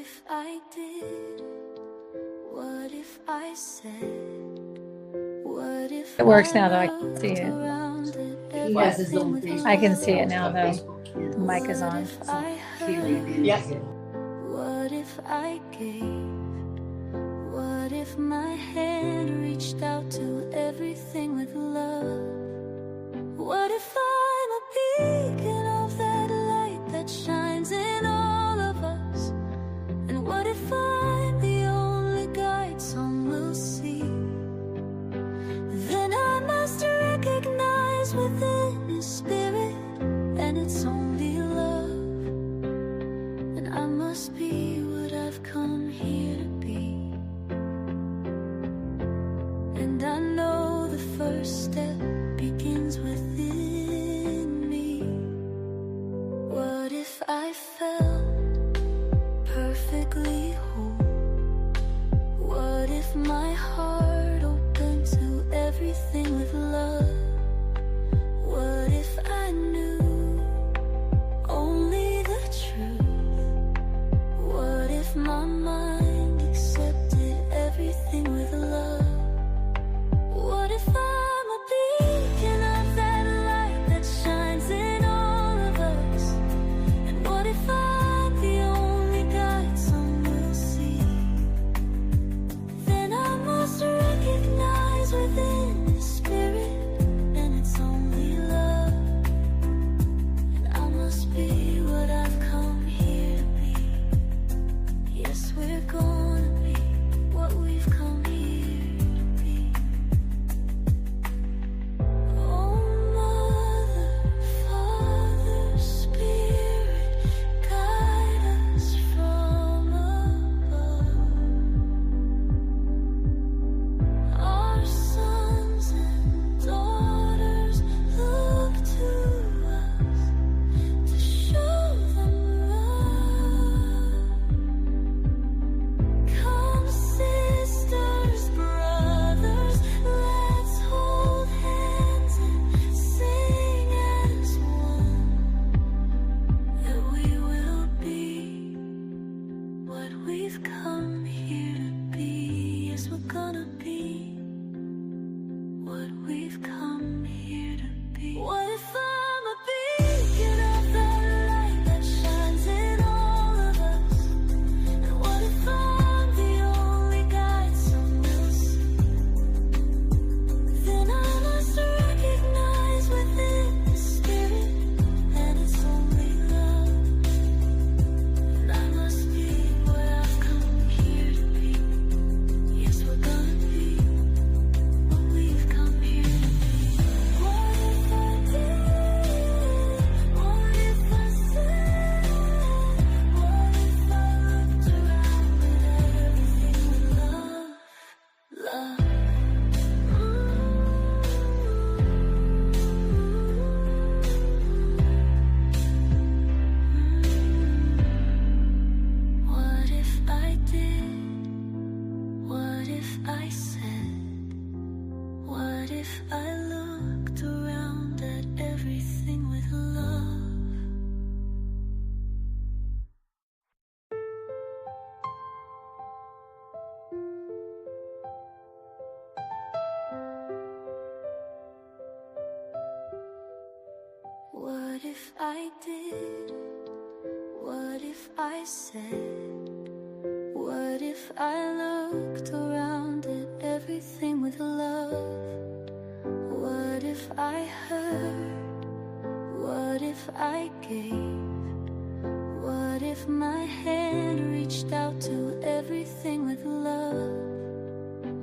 if I did? What if I said? What if It works now, though. I can see it. He has his own Facebook. I can see it now, though. The mic is on. Yes. What if I gave? What if my hand reached out to everything with love? What if I'm a beacon of that light that shines in all of us? And what if I'm the only guide some will see? Then I must recognize within His Spirit, and it's only love. And I must be what I've come here to be. And I know the first step begins within me. What if I felt perfectly whole? What if my heart opened to everything with love? What if I knew only the truth? What if my mind accepted everything with love? What if I'm a beacon of that light that shines in all of us? And what if I'm the only guide some will see? Then I must recognize within His Spirit, and it's only love. And I must be what I've come here to be. Yes, we're gonna be what we've come here to be. Oh, Mother, Father, Spirit, guide us from above. Our sons and daughters look to us to show them love. Come, sisters, brothers, let's hold hands and sing as one, that we will be what we've come here to be. Yes, we're gonna be what we've come here to be. What if I'm a beacon of that light that shines in all of us? And what if I'm the only guide some will see? Then I must recognize within the Spirit, and it's only love. And I must be what I've come here to be. Yes, we're gonna be what we've come here to be. What if I did? What if I said? What if I looked around at everything with love? Love. What if I did? What if I said? What if I looked around at everything with love? What if I did? What if I said? What if I looked around at everything with love? What if I heard? What if I gave? What if my hand reached out to everything with love?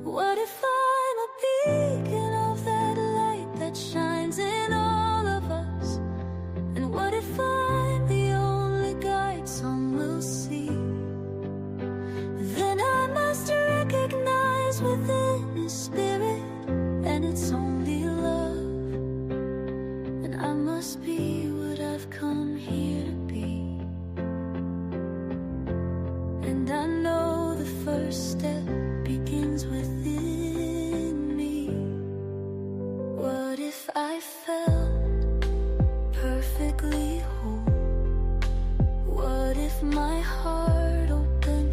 What if I'm a beacon of that light that shines in all of us? And what if I'm the only guide some will see? Then I must recognize within His Spirit, and it's only love. And I must be what I've come here to be. And I know the first step begins within me. What if I felt perfectly whole? What if my heart opened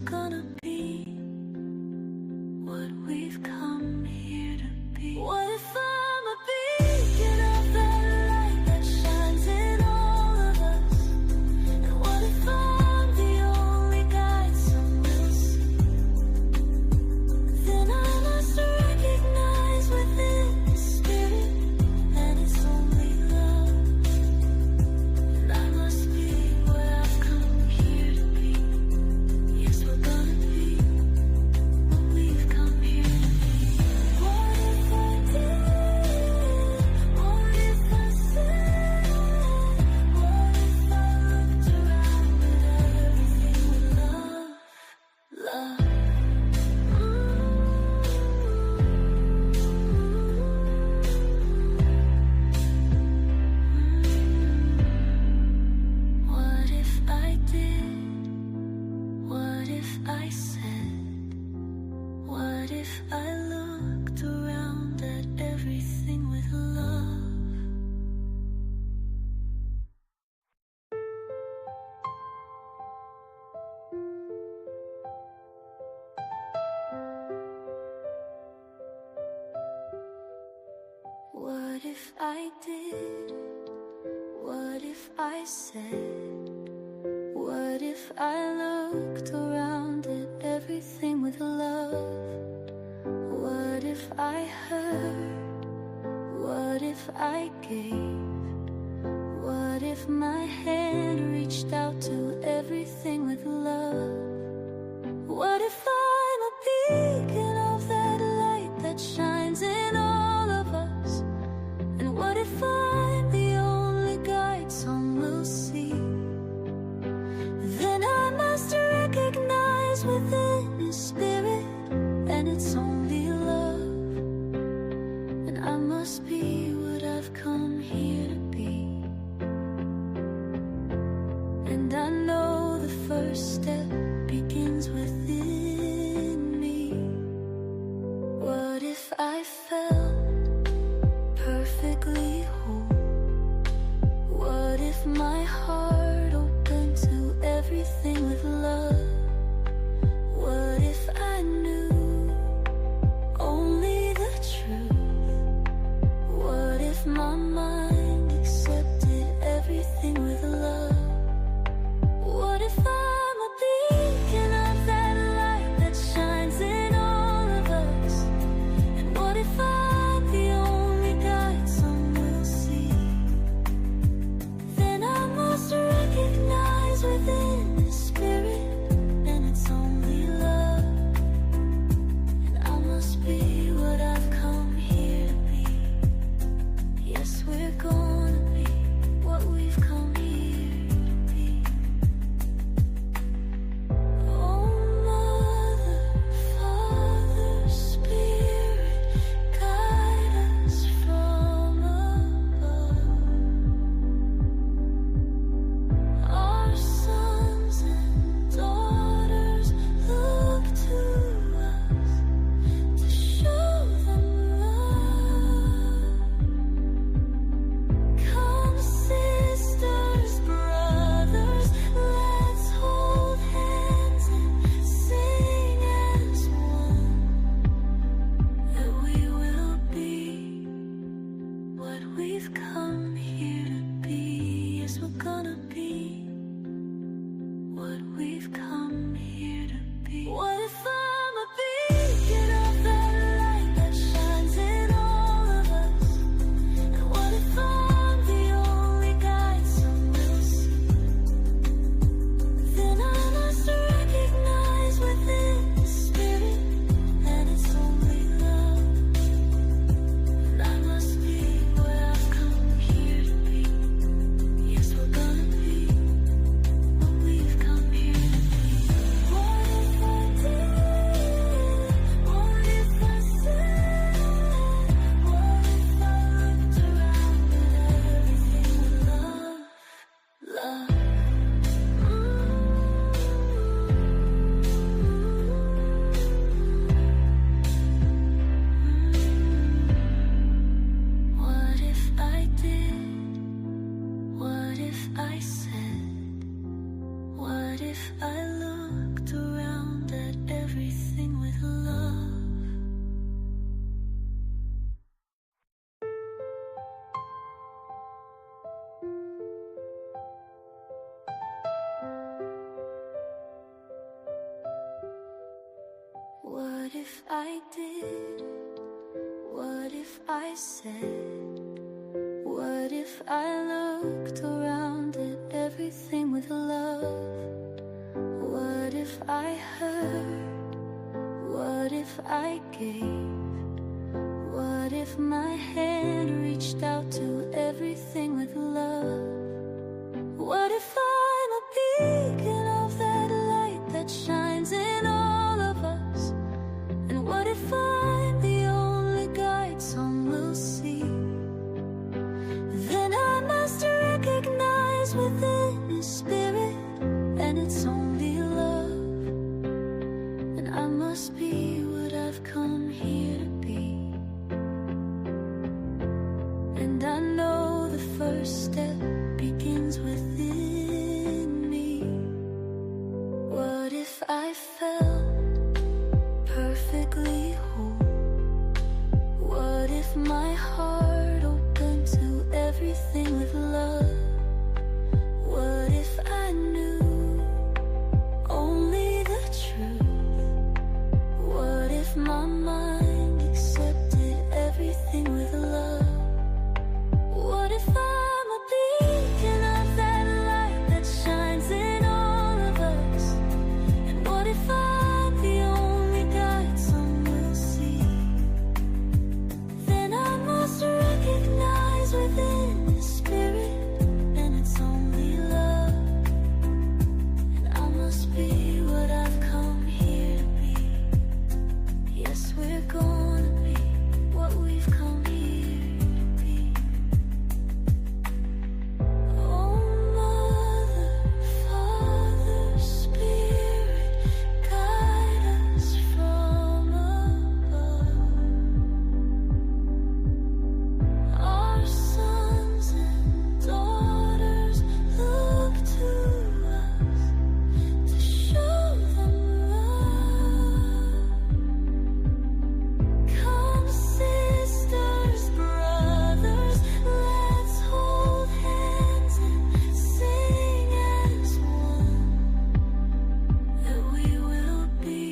gonna be what we've come here to be? What if I'm a beacon of that light that shines in all of us? And what if I'm the only guide some will see? Then I must recognize within the spirit, and it's only love. And I must be what I've come here to be. Yes, we're gonna be what we've come here to be. What if I did? What if I said? What if I looked around at everything with love? Love. What if I did? What if I said? What if I looked around at everything with love? What if I did? What if I said? What if I looked around at everything with love? What if I heard? What if I gave? What if my hand reached out to everything with love? What if I'm a beacon of that light that shines in all of us? And what if I'm the only guide some will see? Then I must recognize within the spirit, and it's only love. And I must be what I've come here to be. And I know the first step begins within me. What if I felt perfectly whole? What if my heart opened to everything with love? What if I did? What if I said? What if I looked around at everything with love? What if I heard? What if I gave? What if my hand reached out to everything with love? What if I'm a beacon of that light that shines in all of us? And what if I'm the only guide some will see? Then I must recognize within His Spirit, and it's only love. And I must be what I've come here to be. And I know the first step begins within me. What if I felt perfectly whole? What if my heart opened to everything with love? What if I knew only the truth? What if my mind accepted everything with love? What if I'm a beacon of that light that shines in all of us? And what if I'm the only guide some will see? Then I must recognize within the Spirit, and it's only love. And I must be what I've come here to be. Yes, we're gonna be what we've come here to be. Oh, Mother, Father, Spirit, guide us from above. Our sons and daughters look to us to show them love. Come, sisters, brothers, let's hold hands and sing as one, that we will be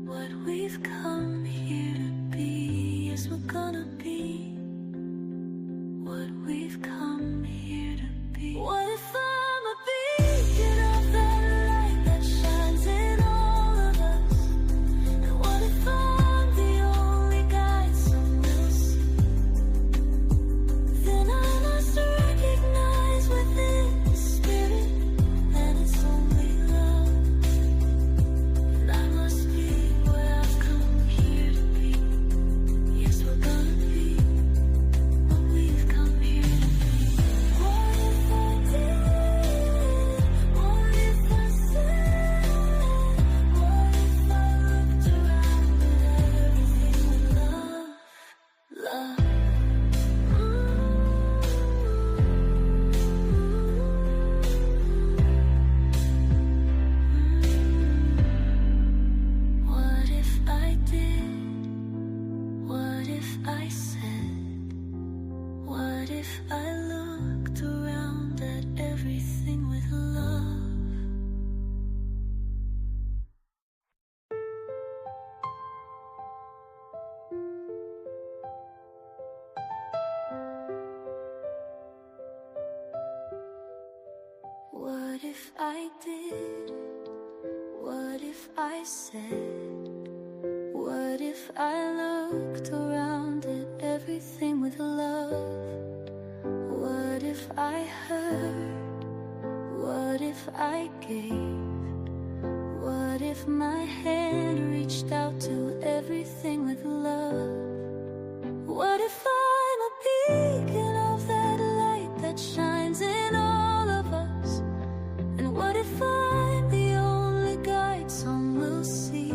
what we've come here to be. Yes, we're gonna be what we've come here to be. What if I'm a beacon of that light that shines in all of us? And what if I'm the only guide some will see? Then I must recognize within the Spirit, and it's only love. And I must be what I've come here to be. Yes, we're gonna be what we've come here to be. What if I did? What if I said? What if I looked around at everything with love? Love. What if I did? What if I said? What if I looked around at everything with love? What if I did? What if I said? What if I looked around at everything with love? What if I heard? What if I gave? What if my hand reached out to everything with love? What if I'm a beacon of that light that shines in all of us? And what if I'm the only guide some will see?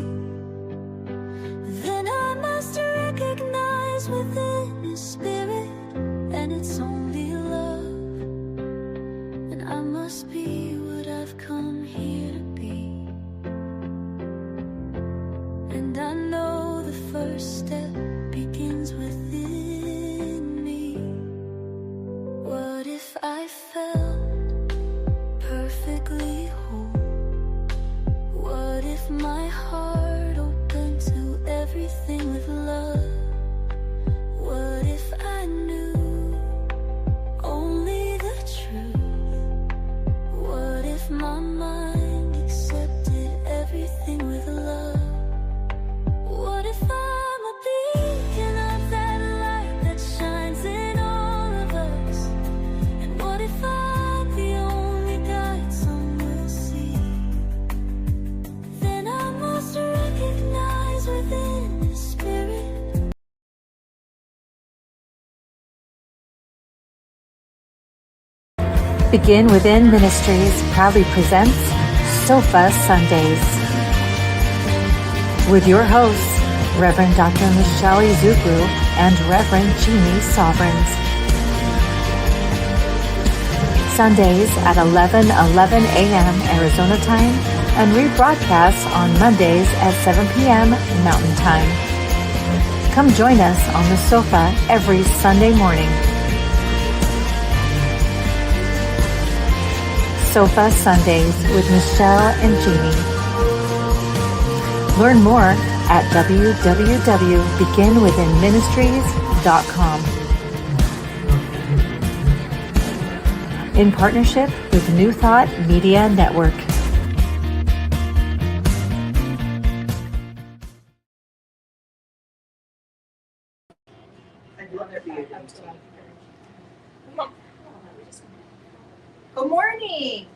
Then I must recognize within His Spirit, and it's only love. And I must be what I've come here to be. And I know the first step begins within me. What if I felt perfectly whole? What if my heart everything with love. What if I knew only the truth? What if my mind accepted everything with love? What if I'm a beacon of that light that shines in all of us? And what if I'm the only guide some will see? Then I must recognize within the spirit. Begin Within Ministries proudly presents Sofa Sundays with your hosts, Reverend Dr. Michelle Izukwu and Reverend Jeannie Sovereigns. Sundays at 11:11 a.m. Arizona time and rebroadcasts on Mondays at 7 p.m. Mountain Time. Come join us on the sofa every Sunday morning. Sofa Sundays with Michelle and Jeannie. Learn more at www.beginwithinministries.com. In partnership with New Thought Media Network. Good morning.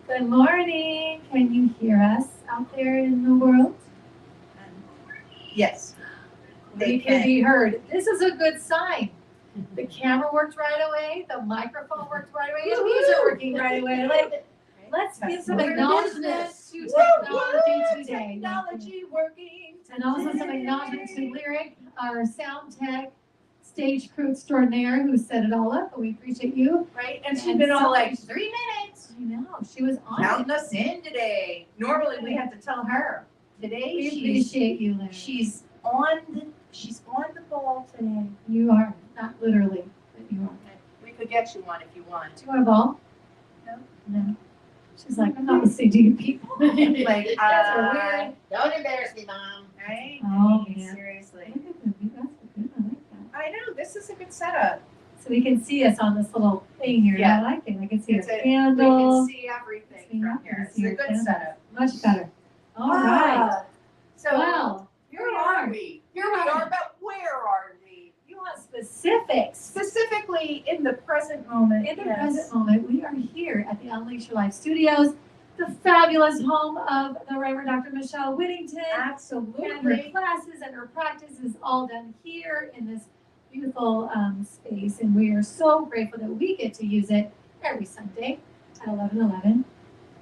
Good morning. Can you hear us out there in the world? Yes. We can be heard. This is a good sign. The camera worked right away. The microphone worked right away. And these are working right away. Let's give some acknowledgement to technology today. Technology working. And also some acknowledgement to Lyric, our sound tech, stage crew extraordinaire who set it all up. But we appreciate you. Right? And she's been on like 3 minutes. I know. She was on Counting it. us in today. Normally we have to tell her. Today We appreciate you, Lyric. she's on the ball today. You are. Not literally, but you are. We could get you one if you want. Do you want a ball? No. No. She's like, I'm not listening to you people. Like, That's weird. Don't embarrass me, Mom. Right? Oh, I mean, man. seriously. Look at them. That's good. I like that. I know, this is a good setup. So we can see us on this little thing here. Yeah. I like it. I can see It's our we candle. can see everything See, from I here. can It's see a your good candle. setup. Much better. All right. So Well, here we are. Here we are, but where are we? you want specifics. Specifically in the present moment. In the yes. present moment, we are here at the Unleash Your Life Studios, the fabulous home of the Reverend Dr. Michelle Whittington. And her Absolutely. classes and her practice is all done here in this beautiful space. And we are so grateful that we get to use it every Sunday at 11:11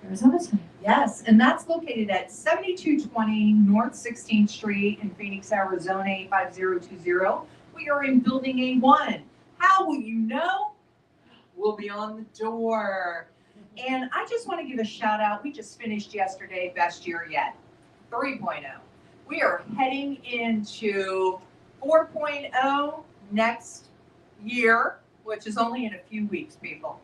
Arizona time. Yes, and that's located at 7220 North 16th Street in Phoenix, Arizona, 85020. We are in Building A1. How will you know? We'll be on the door. And I just want to give a shout out. We just finished yesterday, best year yet, 3.0. We are heading into 4.0 next year, which is only in a few weeks, people.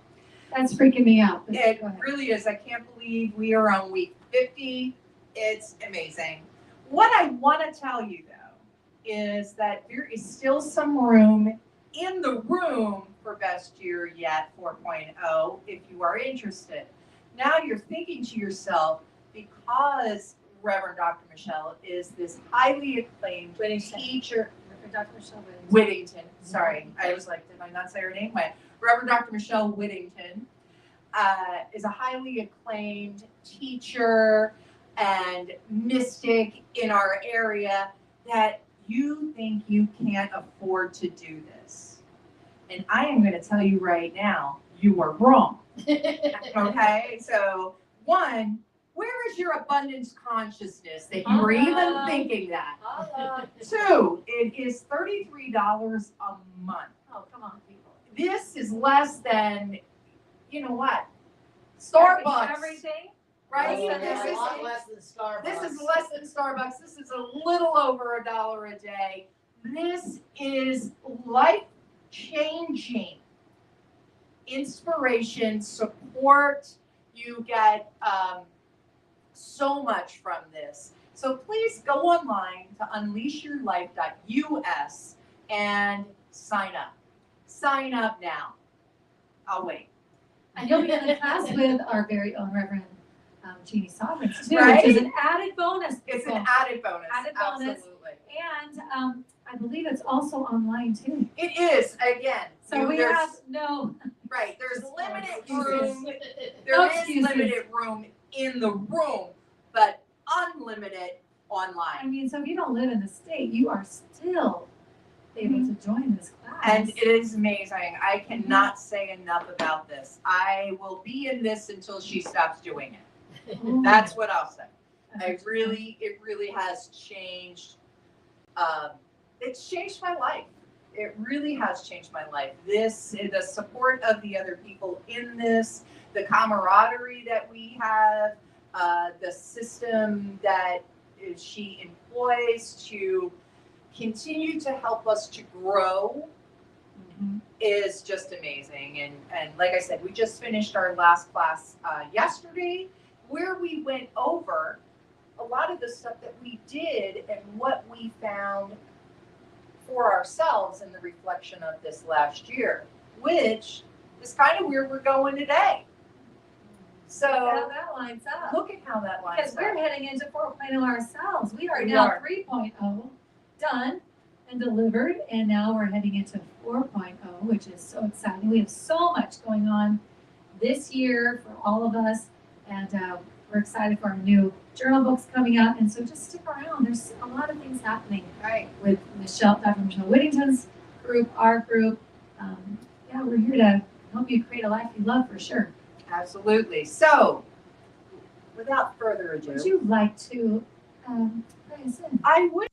That's freaking me out. It Go ahead. really is. I can't believe we are on week 50. It's amazing. What I want to tell you, though, is that there is still some room in the room for Best Year Yet 4.0 if you are interested. Now you're thinking to yourself, because Reverend Dr. Michelle is this highly acclaimed Whittington. teacher. Dr. Michelle Whittington. Whittington, sorry. I was like, did I not say her name? Wait. Reverend Dr. Michelle Whittington is a highly acclaimed teacher and mystic in our area that you think you can't afford to do this. And I am going to tell you right now, you are wrong. Okay? So, one, where is your abundance consciousness that you were even thinking that? Two, it is $33 a month. Oh, come on, people. This is less than, you know what? Starbucks, Everything. right? Yeah, This a is- lot less than Starbucks. This is less than Starbucks. This is a little over $1 a day. This is life-changing inspiration, support. You get so much from this. So please go online to unleashyourlife.us and sign up. Sign up now. I'll wait. And you'll be in the class with our very own Reverend Jeannie Sovereigns too, Right? which is an added bonus. It's an people. added bonus. Added bonus. Absolutely. And I believe it's also online too. It is, again. So we there's- have no. Right, there's limited excuses. room. No There is excuses. limited room in the room, but unlimited I online. mean, so if you don't live in the state, you are still able to join this class. And it is amazing. I cannot say enough about this. I will be in this until she stops doing it. Oh, That's what I'll say. that's It really has changed. It's changed my life. It really has changed my life. The support of the other people in this, the camaraderie that we have, the system that she employs to continue to help us to grow is just amazing. And like I said, we just finished our last class yesterday, where we went over a lot of the stuff that we did and what we found for ourselves in the reflection of this last year, which is kind of where we're going today. So how that lines up. look at how that lines Because up. we're heading into 4.0 ourselves. We are We now are. 3.0 done and delivered, and now we're heading into 4.0, which is so exciting. We have so much going on this year for all of us, and we're excited for our new journal books coming out. And so just stick around. There's a lot of things happening Right. with Dr. Michelle Whittington's group, our group. Yeah, we're here to help you create a life you love for sure. Absolutely. So, without further ado, Would you like to pray us in? I would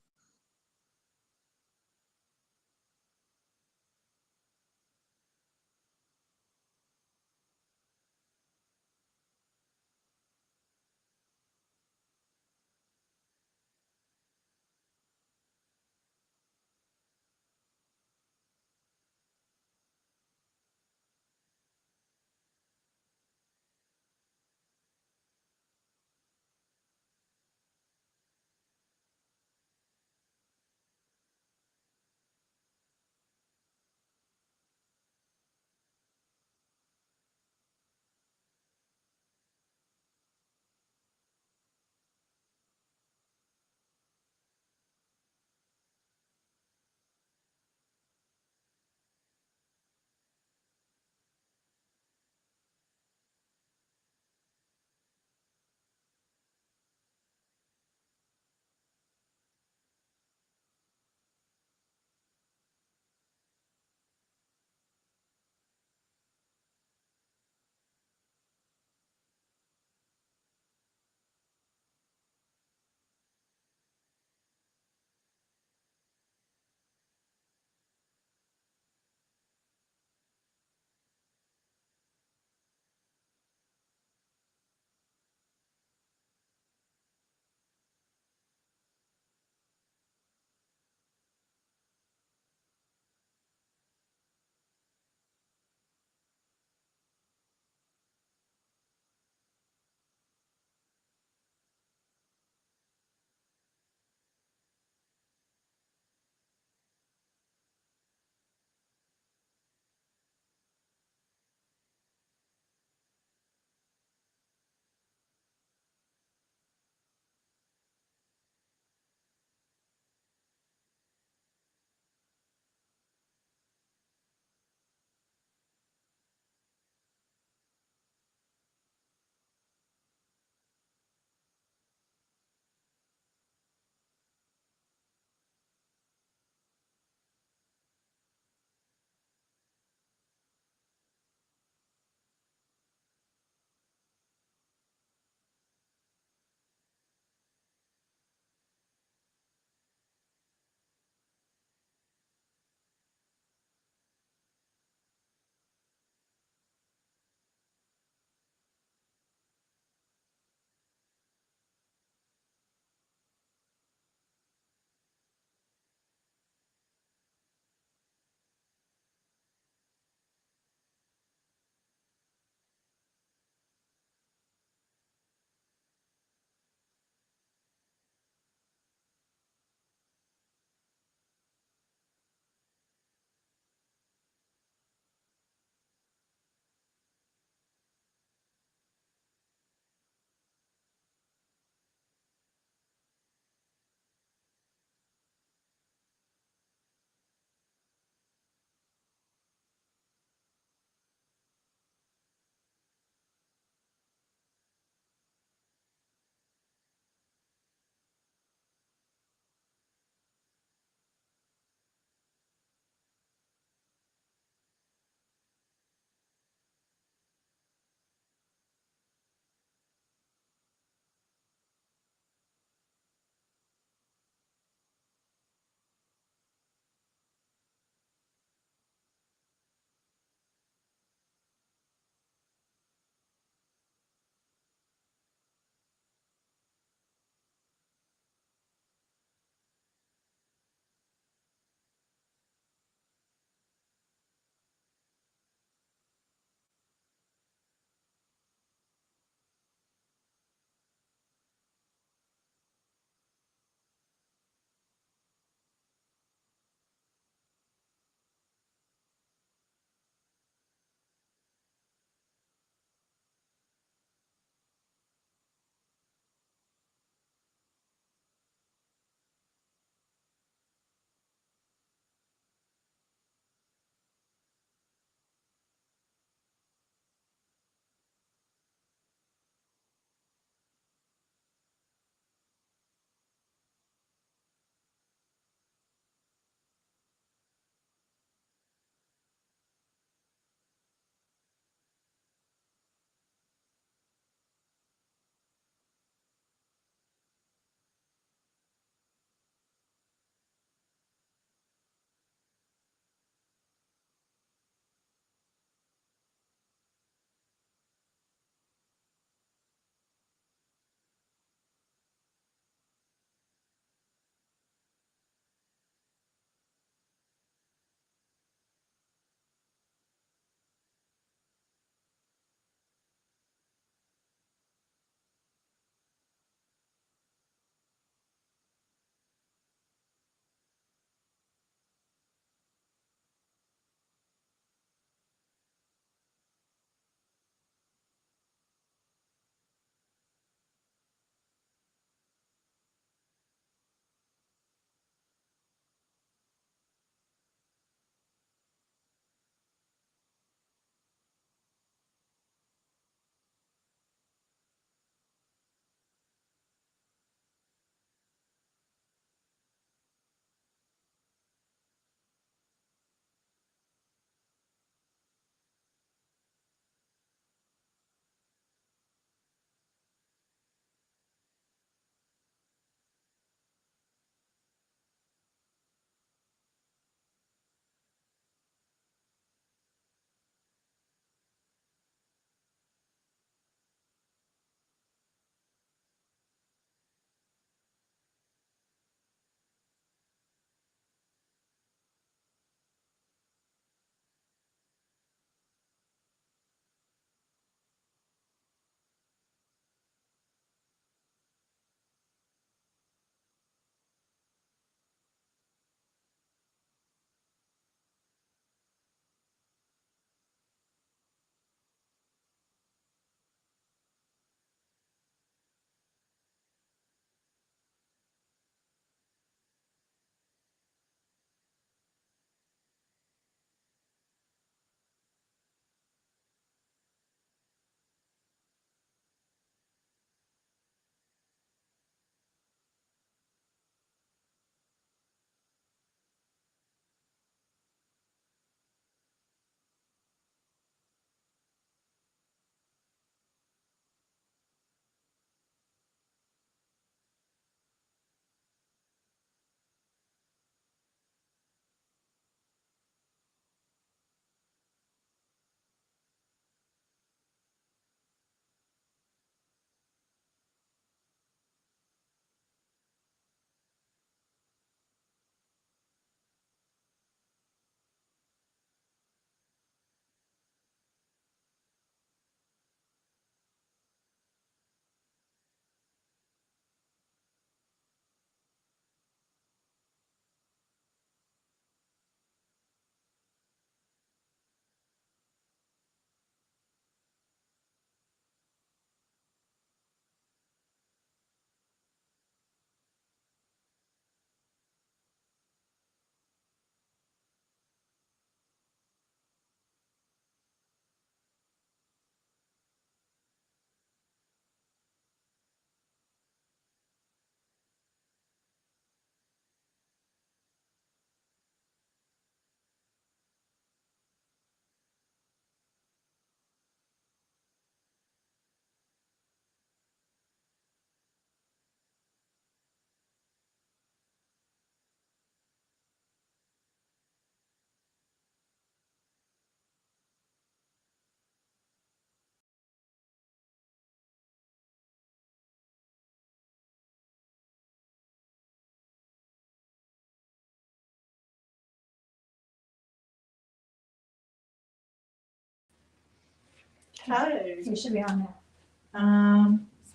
Hi. You should be on there.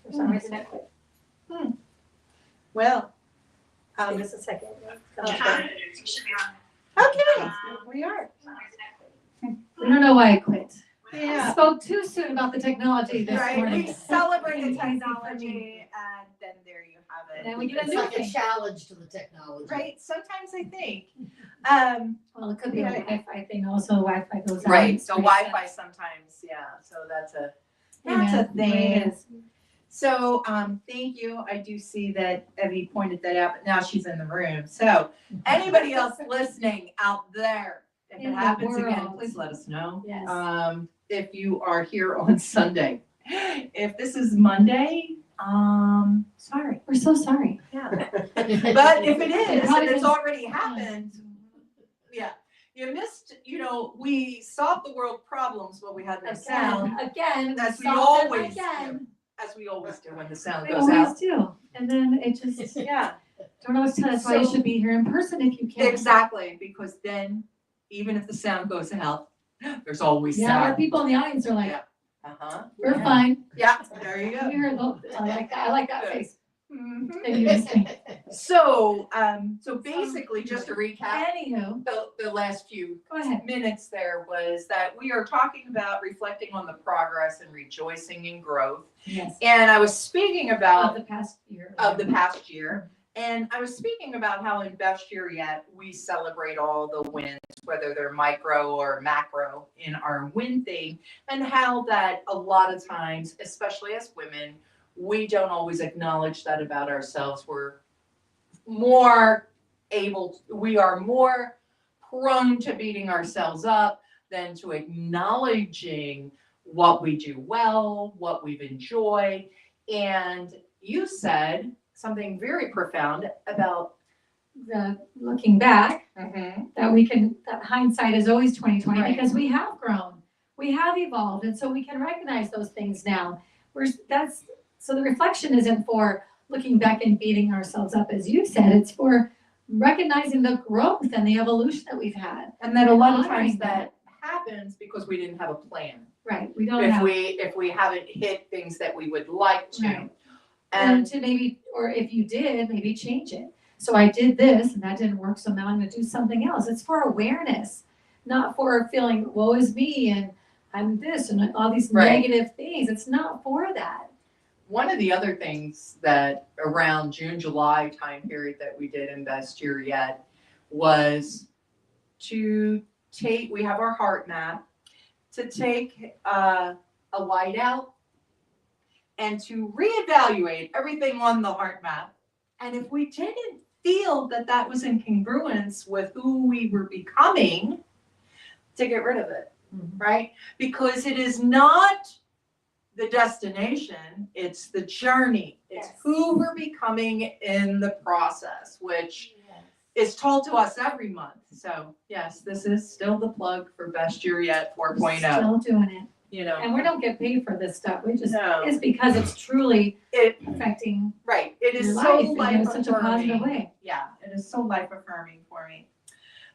For some reason it quit. Well, Just a second. okay, okay, we are. We don't know why it quit. Yeah. Spoke too soon about the technology this Right, morning. we celebrate the technology and then there you have it. And we get a It's new like a thing. challenge to the technology. Right, sometimes I think. Well, it could be a Yeah. Wi-Fi thing also. Wi-Fi goes out. Right, It's so pretty Wi-Fi sad. sometimes, yeah, so that's a Hey, man, the way it thing. is. So, thank you. I do see that Evie pointed that out, but now she's in the room. So, anybody else listening out there, if In it the happens again, world. please let us know. Yes. If you are here on Sunday. If this is Monday, sorry. We're so sorry. Yeah. But if it is, probably and it's was- already happened, yeah. You missed, we solved the world problems, but we had no sound. Again, As we solved it always again. As we always do when the sound We goes always out. do. And then it just, Yeah, don't always tell us why you So- should be here in person if you can. exactly, because then even if the sound goes out, there's always Yeah, our sound. people in the audience are like, Yeah. Uh-huh. we're Yeah. fine. Yeah, there you We go. heard I like that Good. face. Mhm. That you were saying. So basically, just to recap, Anywho, the last few go ahead. minutes there was that we are talking about reflecting on the progress and rejoicing in growth. Yes. And I was speaking Of about the past year. of the past year. And I was speaking about how in Best Year Yet, we celebrate all the wins, whether they're micro or macro in our win thing, and how that a lot of times, especially as women, we don't always acknowledge that about ourselves. We are more prone to beating ourselves up than to acknowledging what we do well, what we've enjoyed. And you said something very profound about The looking back, that hindsight is always 2020 Right. because we have grown, we have evolved, and so we can recognize those things now. So the reflection isn't for looking back and beating ourselves up, as you said. It's for recognizing the growth and the evolution that we've had. and that a lot of Honoring times that happens because we didn't have a plan. Right. We don't If have. we haven't hit things that we would like to. Right. And And to maybe, or if you did, maybe change it. So I did this and that didn't work, so now I'm gonna do something else. It's for awareness, not for feeling, woe is me and I'm this and all these Right. negative things. It's not for that. one of the other things that around June, July time period that we did in Best Year Yet was to we have our heart map, to take a whiteout and to reevaluate everything on the heart map. And if we didn't feel that that was in congruence with who we were becoming, to get rid of it, right? Because it is not the destination, it's the journey. It's Yes. who we're becoming in the process, which is told to us every month. So yes, this is still the plug for Best Year Yet 4.0. Still doing it. You know, And we don't get paid for this stuff. We just, No. it's because it's truly it affecting right. It your is life so in life such a positive affirming. way. Yeah, it is so life affirming for me.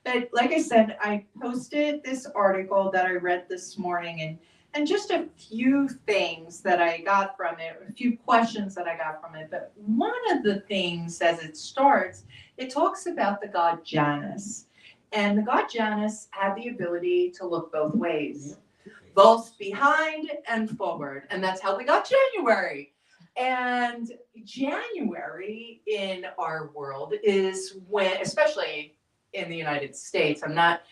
But like I said, I posted this article that I read this morning and just a few things that I got from it, a few questions that I got from it. But one of the things as it starts, it talks about the god Janus. And the god Janus had the ability to look both ways, both behind and forward. And that's how we got January. And January in our world is when, especially in the United States, I'm not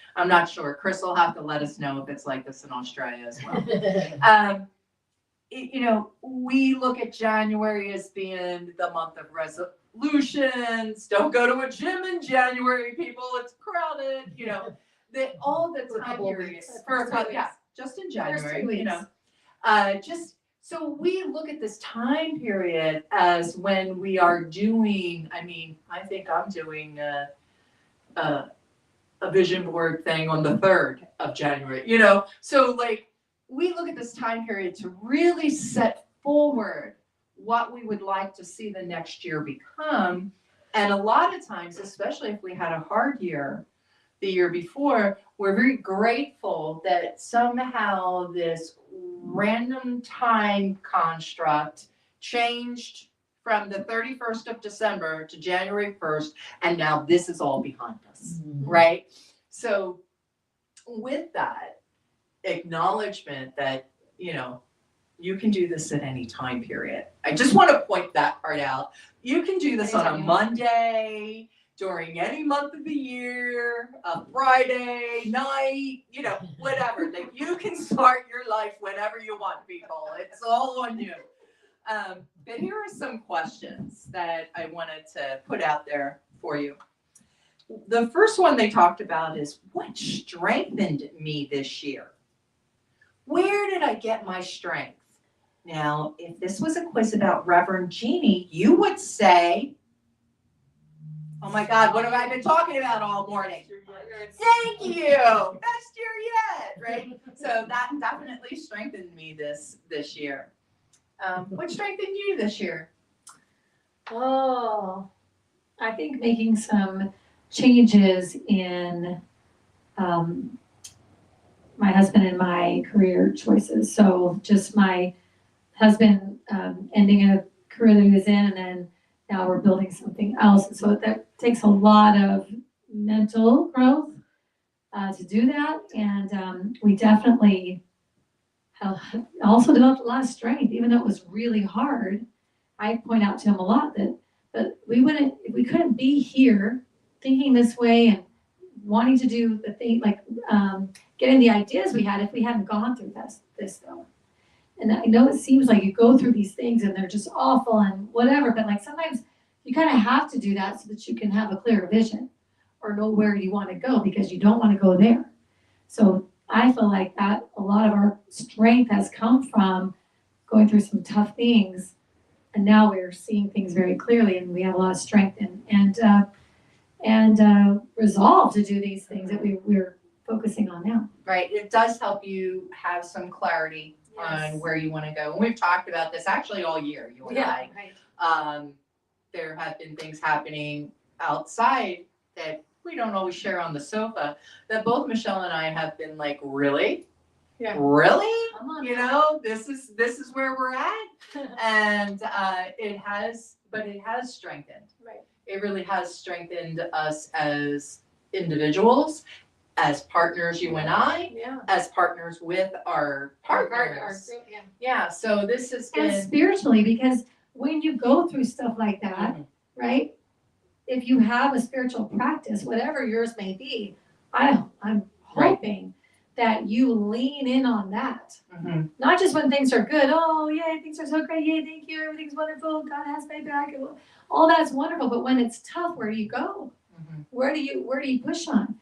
sure. Chris will have to let us know if it's like this in Australia as well. We look at January as being the month of resolutions. Don't go to a gym in January, people. It's crowded. All the For a time couple of periods weeks. for a couple, weeks. just in First 2 January. weeks. Just so we look at this time period as when we are doing. I mean, I think I'm doing a vision board thing on the 3rd of January, so like we look at this time period to really set forward what we would like to see the next year become. And a lot of times, especially if we had a hard year, the year before, we're very grateful that somehow this random time construct changed from the 31st of December to January 1st, and now this is all behind us, right? So with that acknowledgement that, you can do this at any time period. I just want to point that part out. You can do this on a Monday, during any month of the year, a Friday night, whatever. Like, you can start your life whenever you want, people. It's all on you. But here are some questions that I wanted to put out there for you. The first one they talked about is, what strengthened me this year? Where did I get my strength? Now, if this was a quiz about Reverend Jeannie, you would say, oh my God, what have I been talking about all morning? Thank you. Best year yet, right? So that definitely strengthened me this year. What strengthened you this year? Oh, I think making some changes in my husband and my career choices. So just my husband ending a career that he was in, and then now we're building something else. And so that takes a lot of mental growth to do that. And we definitely have also developed a lot of strength, even though it was really hard. I point out to him a lot that if we couldn't be here thinking this way and wanting to do the thing, like getting the ideas we had, if we hadn't gone through this though. And I know it seems like you go through these things and they're just awful and whatever, but like sometimes you kind of have to do that so that you can have a clearer vision or know where you want to go, because you don't want to go there. So I feel like that a lot of our strength has come from going through some tough things, and now we're seeing things very clearly, and we have a lot of strength and resolve to do these things that we're focusing on now. Right. It does help you have some clarity on where you want to go. And we've talked about this actually all year, you and I. Right. There have been things happening outside that we don't always share on the sofa, that both Michelle and I have been like, really? Yeah. Really? Come on, this is where we're at. And it has strengthened. Right. It really has strengthened us as individuals, as partners, you and I, as partners with our partners. Our group, yeah. So this has been. And spiritually, because when you go through stuff like that, right? If you have a spiritual practice, whatever yours may be, I'm hoping that you lean in on that. Mm-hmm. Not just when things are good. Oh, yay, things are so great. Yay, thank you. Everything's wonderful. God has my back. All that's wonderful. But when it's tough, where do you go? Mm-hmm. Where do you push on?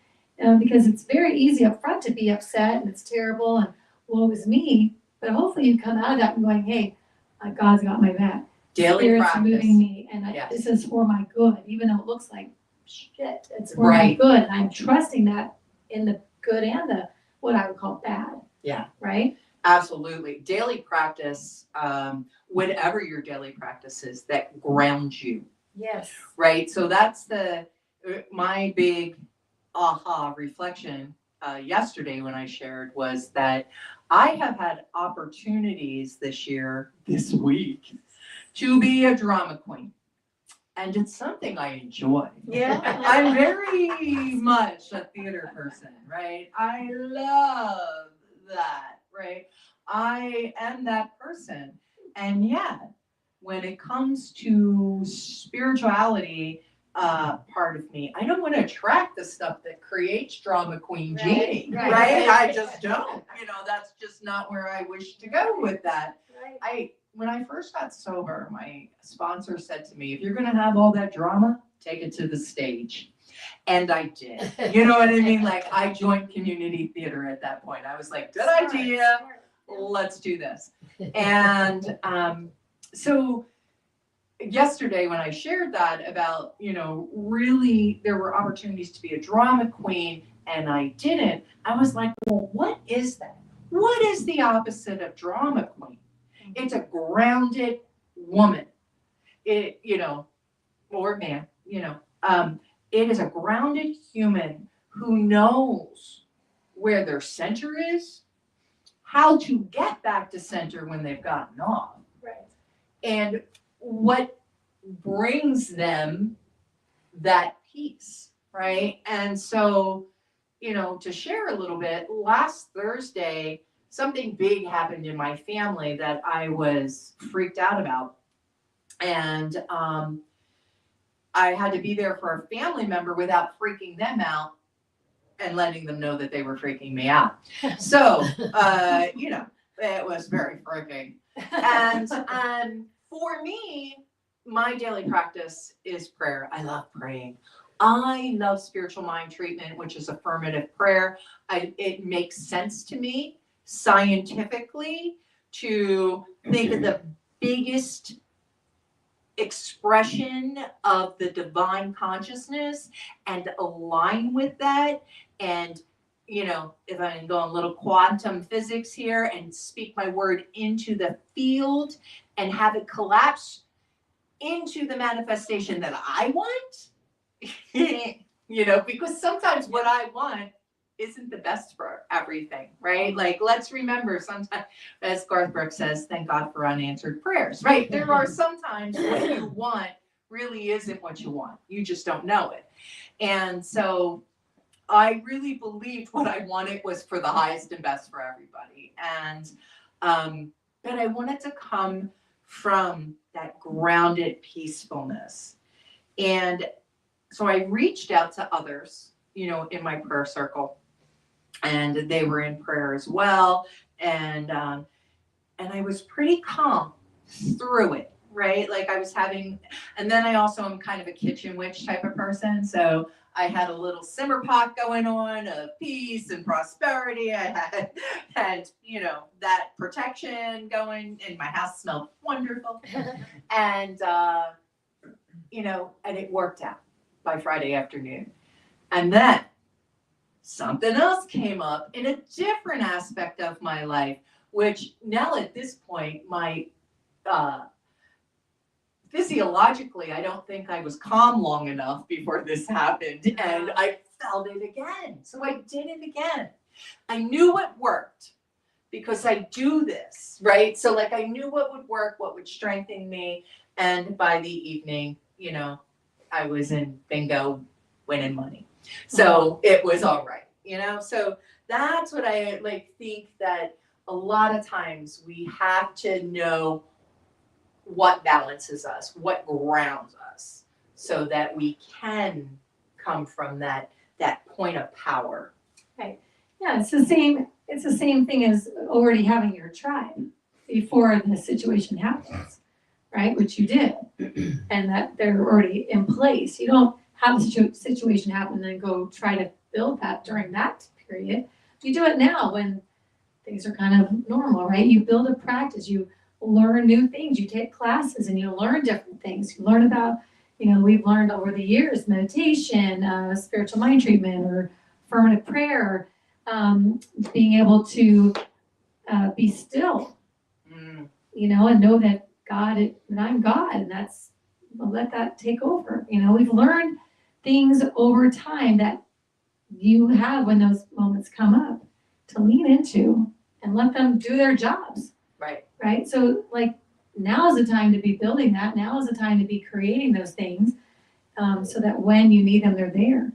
Because it's very easy up front to be upset and it's terrible and woe is me. But hopefully you come out of that and going, hey, God's got my back. Daily Spirit's practice. Moving me, and this is for my good, even though it looks like shit. It's for my good. And I'm trusting that in the good and the what I would call bad. Yeah. Right? Absolutely. Daily practice, whatever your daily practice is, that grounds you. Yes. Right? So that's my big aha reflection yesterday when I shared was that I have had opportunities this week, to be a drama queen. And it's something I enjoy. Yeah. I'm very much a theater person, right? I love that, right? I am that person. And yet, when it comes to spirituality, part of me, I don't want to attract the stuff that creates drama queen Jeannie, right? I just don't. That's just not where I wish to go with that. Right. When I first got sober, my sponsor said to me, if you're going to have all that drama, take it to the stage. And I did. You know what I mean? Like, I joined community theater at that point. I was like, good idea. Let's do this. And so yesterday when I shared that about, really there were opportunities to be a drama queen and I didn't, I was like, well, what is that? What is the opposite of drama queen? It's a grounded woman, or man, it is a grounded human who knows where their center is, how to get back to center when they've gotten off, Right. and what brings them that peace, right? And so, to share a little bit, last Thursday, something big happened in my family that I was freaked out about. And I had to be there for a family member without freaking them out and letting them know that they were freaking me out. So, it was very freaking. And for me, my daily practice is prayer. I love praying. I love spiritual mind treatment, which is affirmative prayer. It makes sense to me scientifically to think of the biggest expression of the divine consciousness and align with that. And, if I can go a little quantum physics here and speak my word into the field and have it collapse into the manifestation that I want, because sometimes what I want isn't the best for everything, right? Like, let's remember sometimes, as Garth Brooks says, thank God for unanswered prayers, right? There are sometimes what you want really isn't what you want. You just don't know it. And so I really believed what I wanted was for the highest and best for everybody. And, but I wanted to come from that grounded peacefulness. And so I reached out to others, in my prayer circle, and they were in prayer as well. And I was pretty calm through it, right? Like I was having, and then I also am kind of a kitchen witch type of person. So I had a little simmer pot going on of peace and prosperity. I had that protection going, and my house smelled wonderful. And, and it worked out by Friday afternoon. And then something else came up in a different aspect of my life, which now at this point, my physiologically, I don't think I was calm long enough before this happened, and I felt it again. So I did it again. I knew what worked because I do this, right? So like I knew what would work, what would strengthen me, and by the evening, I was in bingo winning money. So it was all right, So that's what I think, that a lot of times we have to know what balances us, what grounds us, so that we can come from that point of power. Right. Yeah, it's the same thing as already having your tribe before the situation happens, right? Which you did, and that they're already in place. You don't have the situation happen and then go try to build that during that period. You do it now when things are kind of normal, right? You build a practice, you learn new things, you take classes and you learn different things. You learn about, we've learned over the years, meditation, spiritual mind treatment, or affirmative prayer, being able to be still, and know that that I'm God, and let that take over. We've learned things over time that you have when those moments come up to lean into and let them do their jobs. Right. So now is the time to be building that. Now is the time to be creating those things, so that when you need them, they're there.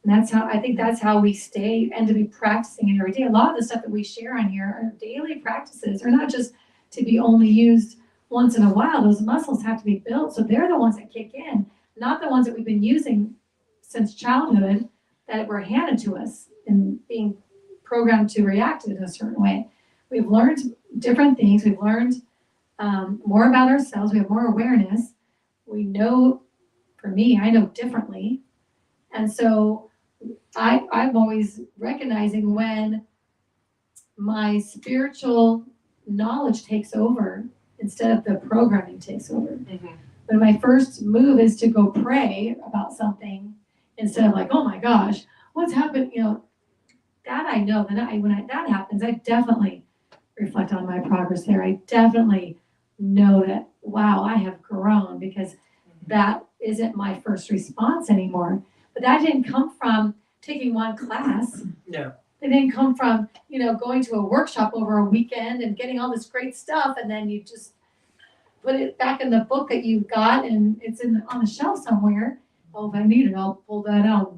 And that's how we stay, and to be practicing it every day. A lot of the stuff that we share on here are daily practices. They're not just to be only used once in a while. Those muscles have to be built. So they're the ones that kick in, not the ones that we've been using since childhood that were handed to us and being programmed to react in a certain way. We've learned different things. We've learned more about ourselves. We have more awareness. We know, for me, I know differently. And so I'm always recognizing when my spiritual knowledge takes over instead of the programming takes over. Mm-hmm. But my first move is to go pray about something instead of oh my gosh, what's happened? That I know that when that happens, I definitely reflect on my progress there. I definitely know that, wow, I have grown, because that isn't my first response anymore. But that didn't come from taking one class. Yeah. They didn't come from, going to a workshop over a weekend and getting all this great stuff, and then you just put it back in the book that you got, and it's on a shelf somewhere. Oh, if I need it, I'll pull that out.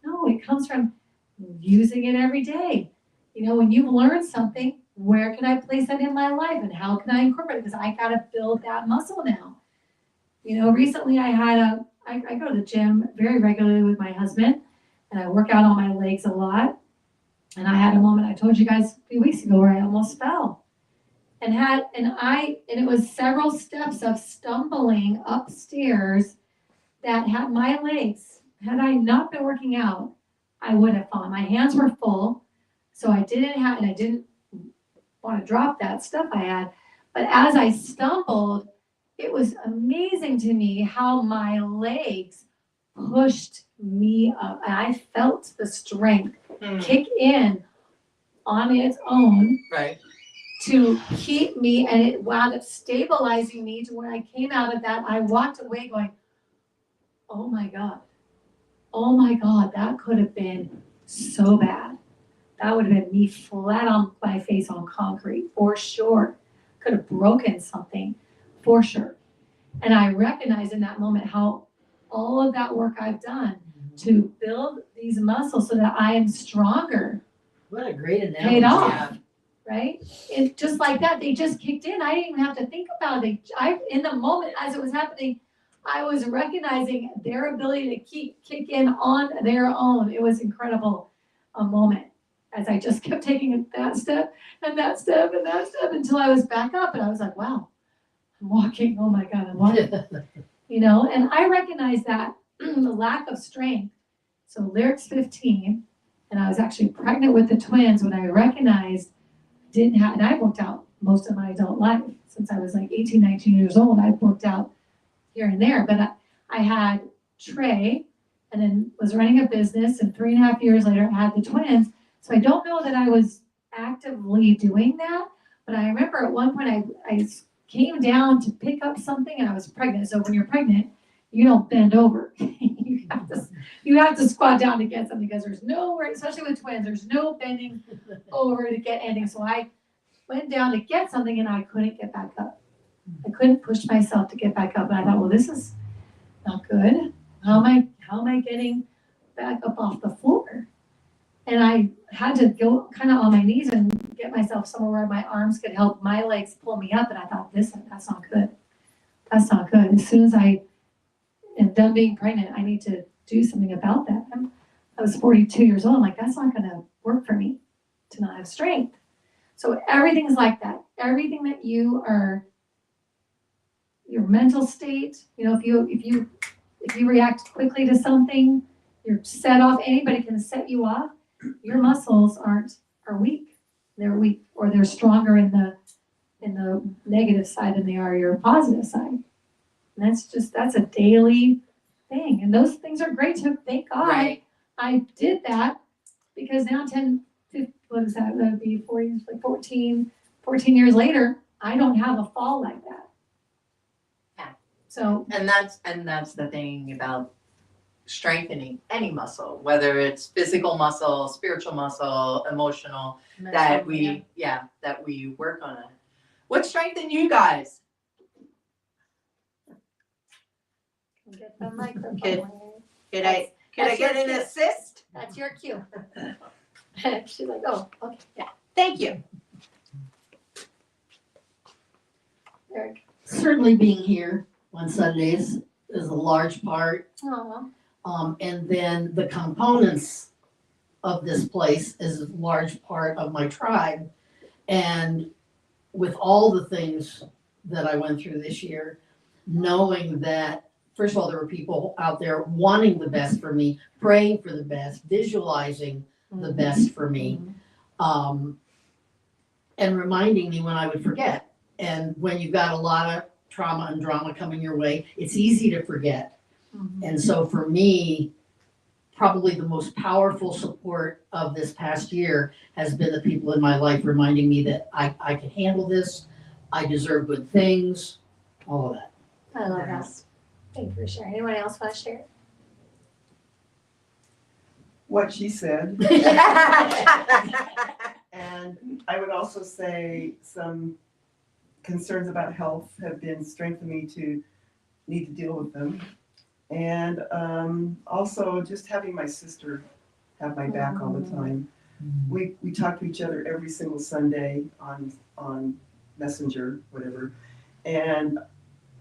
No, it comes from using it every day. When you've learned something, where can I place that in my life, and how can I incorporate it? Because I got to build that muscle now. Recently I go to the gym very regularly with my husband, and I work out on my legs a lot. And I had a moment I told you guys a few weeks ago where I almost fell. And it was several steps of stumbling upstairs that had my legs, had I not been working out, I would have fallen. My hands were full, so I didn't want to drop that stuff I had. But as I stumbled, it was amazing to me how my legs pushed me up. And I felt the strength kick in on its own. Right. To keep me, and it wound up stabilizing me to where I came out of that. I walked away going, oh my God, that could have been so bad. That would have been me flat on my face on concrete, for sure. Could have broken something, for sure. And I recognized in that moment how all of that work I've done to build these muscles so that I am stronger. What a great analogy. Paid off. Yeah. Right? And just like that, they just kicked in. I didn't even have to think about it. In the moment as it was happening, I was recognizing their ability to kick in on their own. It was incredible, a moment, as I just kept taking that step and that step and that step until I was back up, and I was like, wow, I'm walking. Oh my God, I'm walking. And I recognized that the lack of strength. So Lyric's 15, and I was actually pregnant with the twins when I recognized and I've worked out most of my adult life since I was like 18, 19 years old. I've worked out here and there, but I had Trey and then was running a business, and 3.5 years later I had the twins. So I don't know that I was actively doing that, but I remember at one point I came down to pick up something, and I was pregnant. So when you're pregnant, you don't bend over. You have to squat down to get something, because there's nowhere, especially with twins, there's no bending over to get anything. So I went down to get something, and I couldn't get back up. I couldn't push myself to get back up. And I thought, well, this is not good. How am I getting back up off the floor? And I had to go kind of on my knees and get myself somewhere where my arms could help my legs pull me up. And I thought, that's not good. That's not good. As soon as I am done being pregnant, I need to do something about that. I was 42 years old. I'm like, that's not going to work for me to not have strength. So everything's like that. Everything that you are, your mental state, if you react quickly to something, you're set off. Anybody can set you off. Your muscles are weak. They're weak, or they're stronger in the negative side than they are your positive side. And that's a daily thing. And those things are great too. Thank God I did that, because now 15, what is that? That would be 4 years, like 14 years later, I don't have a fall like that. Yeah. So. And that's the thing about strengthening any muscle, whether it's physical muscle, spiritual muscle, emotional, that we work on it. What strengthened you guys? Get the microphone. Could I get an assist? That's your cue. She's like, oh, okay, yeah. Thank you. Eric. Certainly being here on Sundays is a large part. Oh. And then the components of this place is a large part of my tribe. And with all the things that I went through this year, knowing that, first of all, there were people out there wanting the best for me, praying for the best, visualizing the best for me, and reminding me when I would forget. And when you've got a lot of trauma and drama coming your way, it's easy to forget. And so for me, probably the most powerful support of this past year has been the people in my life reminding me that I can handle this, I deserve good things, all of that. I love that. Thank you for sharing. Anyone else want to share? what she said. And I would also say some concerns about health have been strengthening me to need to deal with them. And also just having my sister have my back all the time. We talk to each other every single Sunday on Messenger, whatever. And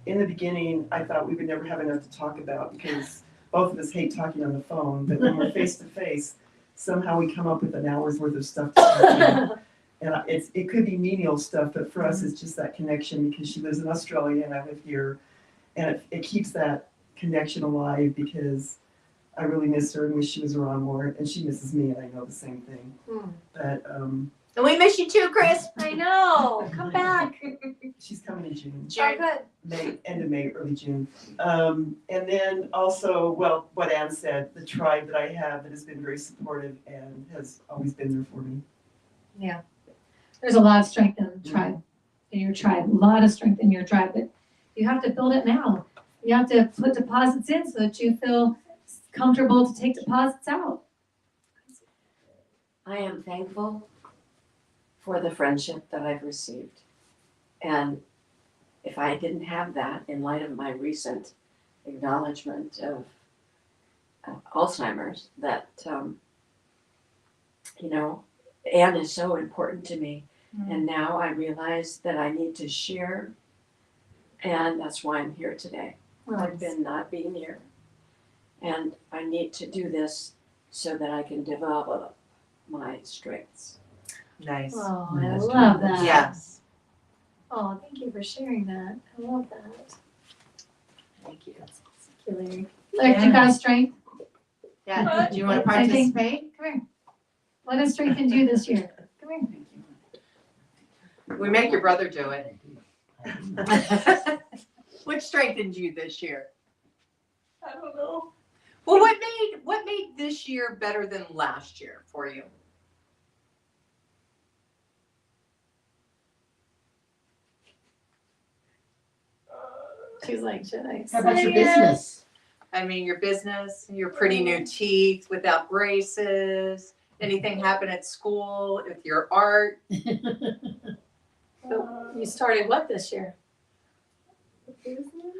in the beginning, I thought we would never have enough to talk about because both of us hate talking on the phone. But when we're face to face, somehow we come up with an hour's worth of stuff to talk about. And it could be menial stuff, but for us, it's just that connection because she lives in Australia and I live here. And it keeps that connection alive because I really miss her and wish she was around more. And she misses me, and I know the same thing. But And we miss you too, Chris. I know, come back. she's coming in June. Oh, good. End of May, early June. And then also, well, what Ann said, the tribe that I have that has been very supportive and has always been there for me. Yeah. There's a lot of strength in the tribe, in your tribe, a lot of strength in your tribe, but you have to build it now. You have to put deposits in so that you feel comfortable to take deposits out. I am thankful for the friendship that I've received. And if I didn't have that, in light of my recent acknowledgement of Alzheimer's, that, Anne is so important to me. And now I realize that I need to share, and that's why I'm here today. I've been not being here. And I need to do this so that I can develop my strengths. Nice. Oh, I love that. Yes. Oh, thank you for sharing that. I love that. Thank you. Thank you, Larry. Larry, you got strength? Yeah. Do you want to I think- participate? Come here. What has strengthened you this year? Come here. We make your brother do it. What strengthened you this year? I don't know. Well, what made this year better than last year for you? She's like, should I How about say your it? business? I mean, your business, your pretty new teeth without braces. Anything happen at school with your art? So you started what this year?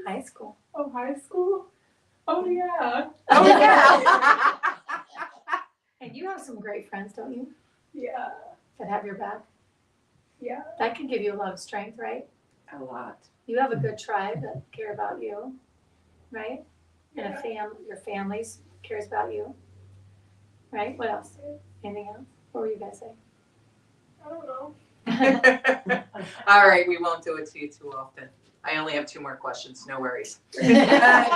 High school. Oh, high school? Oh, yeah. Oh yeah. And you have some great friends, don't you? Yeah. That have your back. Yeah. That can give you a lot of strength, right? A lot. You have a good tribe that care about you, right? And your families cares about you, right? What else? Anything else? What were you gonna say? I don't know. All right, we won't do it to you too often. I only have 2 more questions, no worries. We have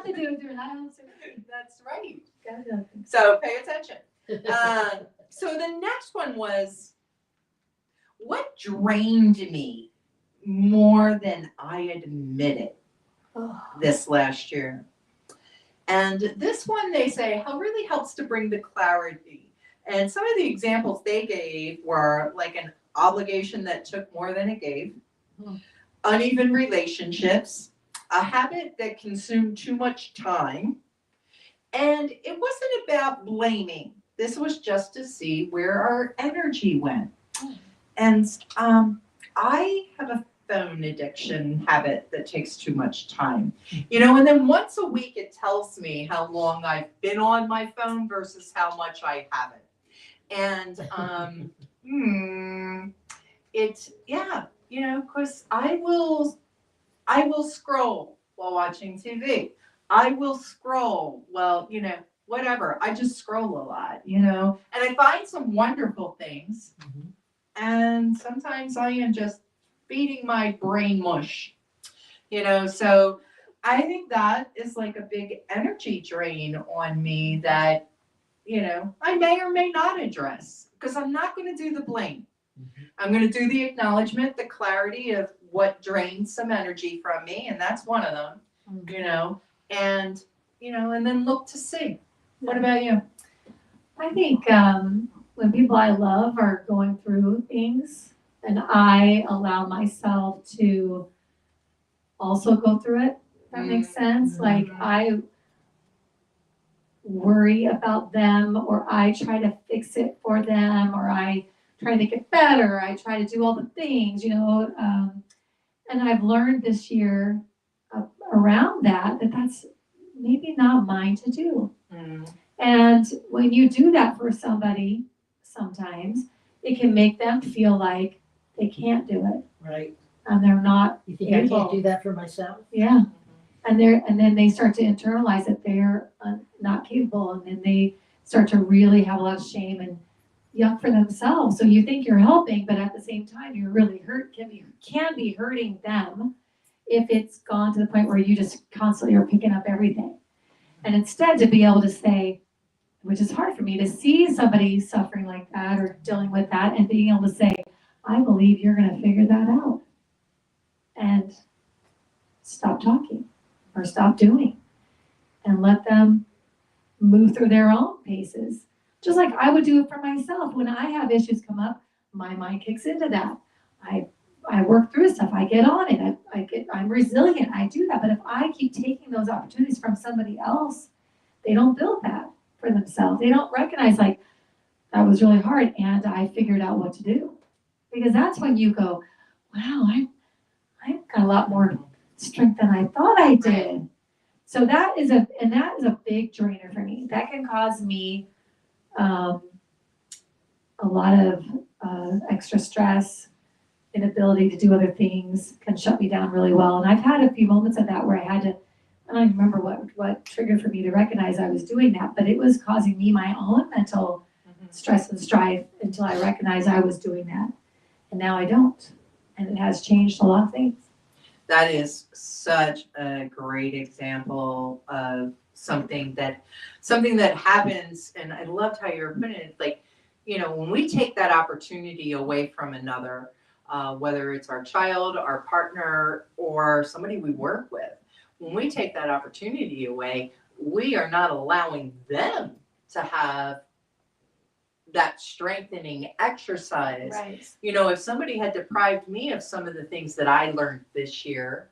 to do it during answer. That's right. Gotta. So pay attention. So the next one was, what drained me more than I admitted Oh, this last year? And this one, they say, how really helps to bring the clarity. And some of the examples they gave were like an obligation that took more than it gave, uneven relationships, a habit that consumed too much time, and it wasn't about blaming. This was just to see where our energy went. And I have a phone addiction habit that takes too much time. And then once a week it tells me how long I've been on my phone versus how much I haven't. And because I will scroll while watching TV. I will scroll whatever. I just scroll a lot, and I find some wonderful things. And sometimes I am just feeding my brain mush, so I think that is like a big energy drain on me that, I may or may not address, because I'm not going to do the blame. I'm going to do the acknowledgement, the clarity of what drains some energy from me, and that's one of them, and then look to see. What about you? I think when people I love are going through things and I allow myself to also go through it, that makes sense. Like I worry about them, or I try to fix it for them, or I try to make it better. I try to do all the things, and I've learned this year around that that's maybe not mine to do. Mm. And when you do that for somebody, sometimes it can make them feel like they can't do it Right. and they're not You think I able. can't do that for myself? Yeah. And then they start to internalize that they're not capable, and then they start to really have a lot of shame and yuck for themselves. So you think you're helping, but at the same time, you're really can be hurting them if it's gone to the point where you just constantly are picking up everything. And instead to be able to say, which is hard for me to see somebody suffering like that or dealing with that, and being able to say, I believe you're going to figure that out, and stop talking or stop doing, and let them move through their own paces. Just like I would do it for myself. When I have issues come up, my mind kicks into that. I work through stuff. I get on it. I'm resilient. I do that. But if I keep taking those opportunities from somebody else, they don't build that for themselves. They don't recognize, like, that was really hard and I figured out what to do. Because that's when you go, wow, I've got a lot more strength than I thought I did. So that is a big drainer for me. That can cause me a lot of extra stress, inability to do other things, can shut me down really well. And I've had a few moments of that where I had to, I don't even remember what triggered for me to recognize I was doing that, but it was causing me my own mental stress and strife until I recognized I was doing that. And now I don't. And it has changed a lot of things. That is such a great example of something that happens, and I loved how you were putting it, like, when we take that opportunity away from another, whether it's our child, our partner, or somebody we work with, when we take that opportunity away, we are not allowing them to have that strengthening exercise. Right. If somebody had deprived me of some of the things that I learned this year,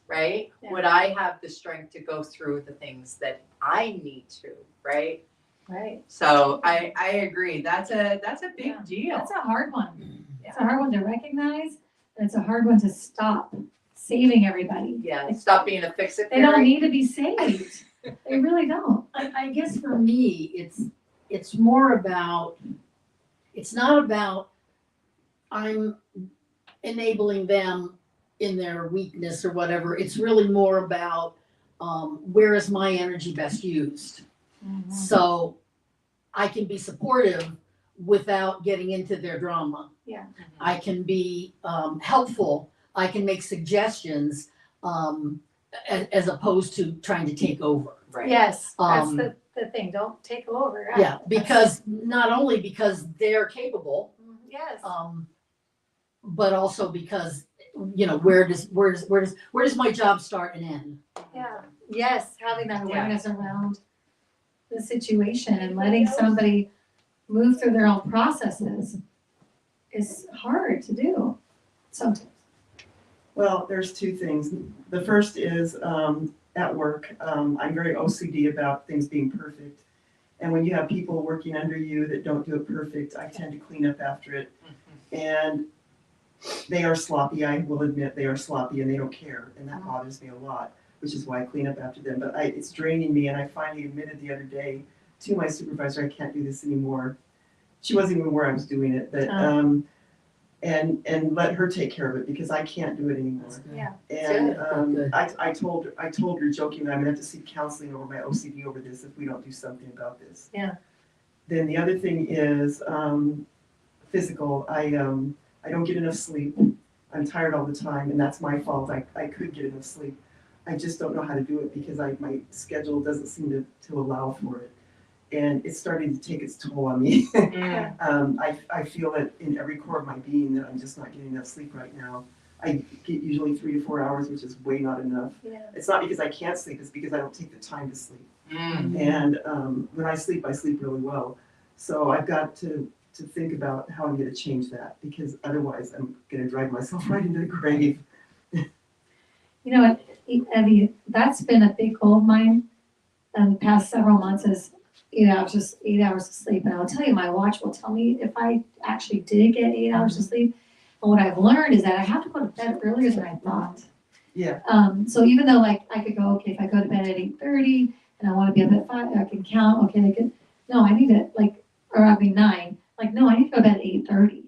right? Yeah. Would I have the strength to go through the things that I need to, right? Right. So I agree. That's a big deal. That's a hard one. It's a hard one to recognize, and it's a hard one to stop saving everybody. Yeah, stop being a fix-it. They don't need to be saved. They really don't. I guess for me, it's more about, it's not about I'm enabling them in their weakness or whatever. It's really more about where is my energy best used? Mm-hmm. So I can be supportive without getting into their drama. Yeah. I can be helpful. I can make suggestions as opposed to trying to take over. Right. Yes, that's the thing. Don't take over. Right? Yeah, because not only because they're capable, Yes. but also because where does my job start and end? Yeah. Yes, having that awareness around the situation and letting somebody move through their own processes is hard to do sometimes. Well, there's two things. The first is at work, I'm very OCD about things being perfect. And when you have people working under you that don't do it perfect, I tend to clean up after it. And they are sloppy, I will admit they are sloppy and they don't care. And that bothers me a lot, which is why I clean up after them. But it's draining me, and I finally admitted the other day to my supervisor, I can't do this anymore. She wasn't even aware I was doing it, but and let her take care of it because I can't do it anymore. Yeah. And I told her jokingly, I'm gonna have to seek counseling over my OCD over this if we don't do something about this. Yeah. Then the other thing is physical. I don't get enough sleep. I'm tired all the time, and that's my fault. I could get enough sleep. I just don't know how to do it because my schedule doesn't seem to allow for it. And it's starting to take its toll on me. I feel it in every core of my being that I'm just not getting enough sleep right now. I get usually 3 to 4 hours, which is way not enough. Yeah. It's not because I can't sleep, it's because I don't take the time to sleep. Mm. And when I sleep really well. So I've got to think about how I'm gonna change that, because otherwise I'm gonna drive myself right into the grave. You know what, Evie, that's been a big goal of mine, the past several months is 8 hours, just 8 hours of sleep. And I'll tell you, my watch will tell me if I actually did get 8 hours of sleep. And what I've learned is that I have to go to bed earlier than I thought. Yeah. So even though like I could go, okay, if I go to bed at 8:30 and I want to be up at 5, I can count, okay, no, I need it like, or I mean 9, like, no, I need to go to bed at 8:30.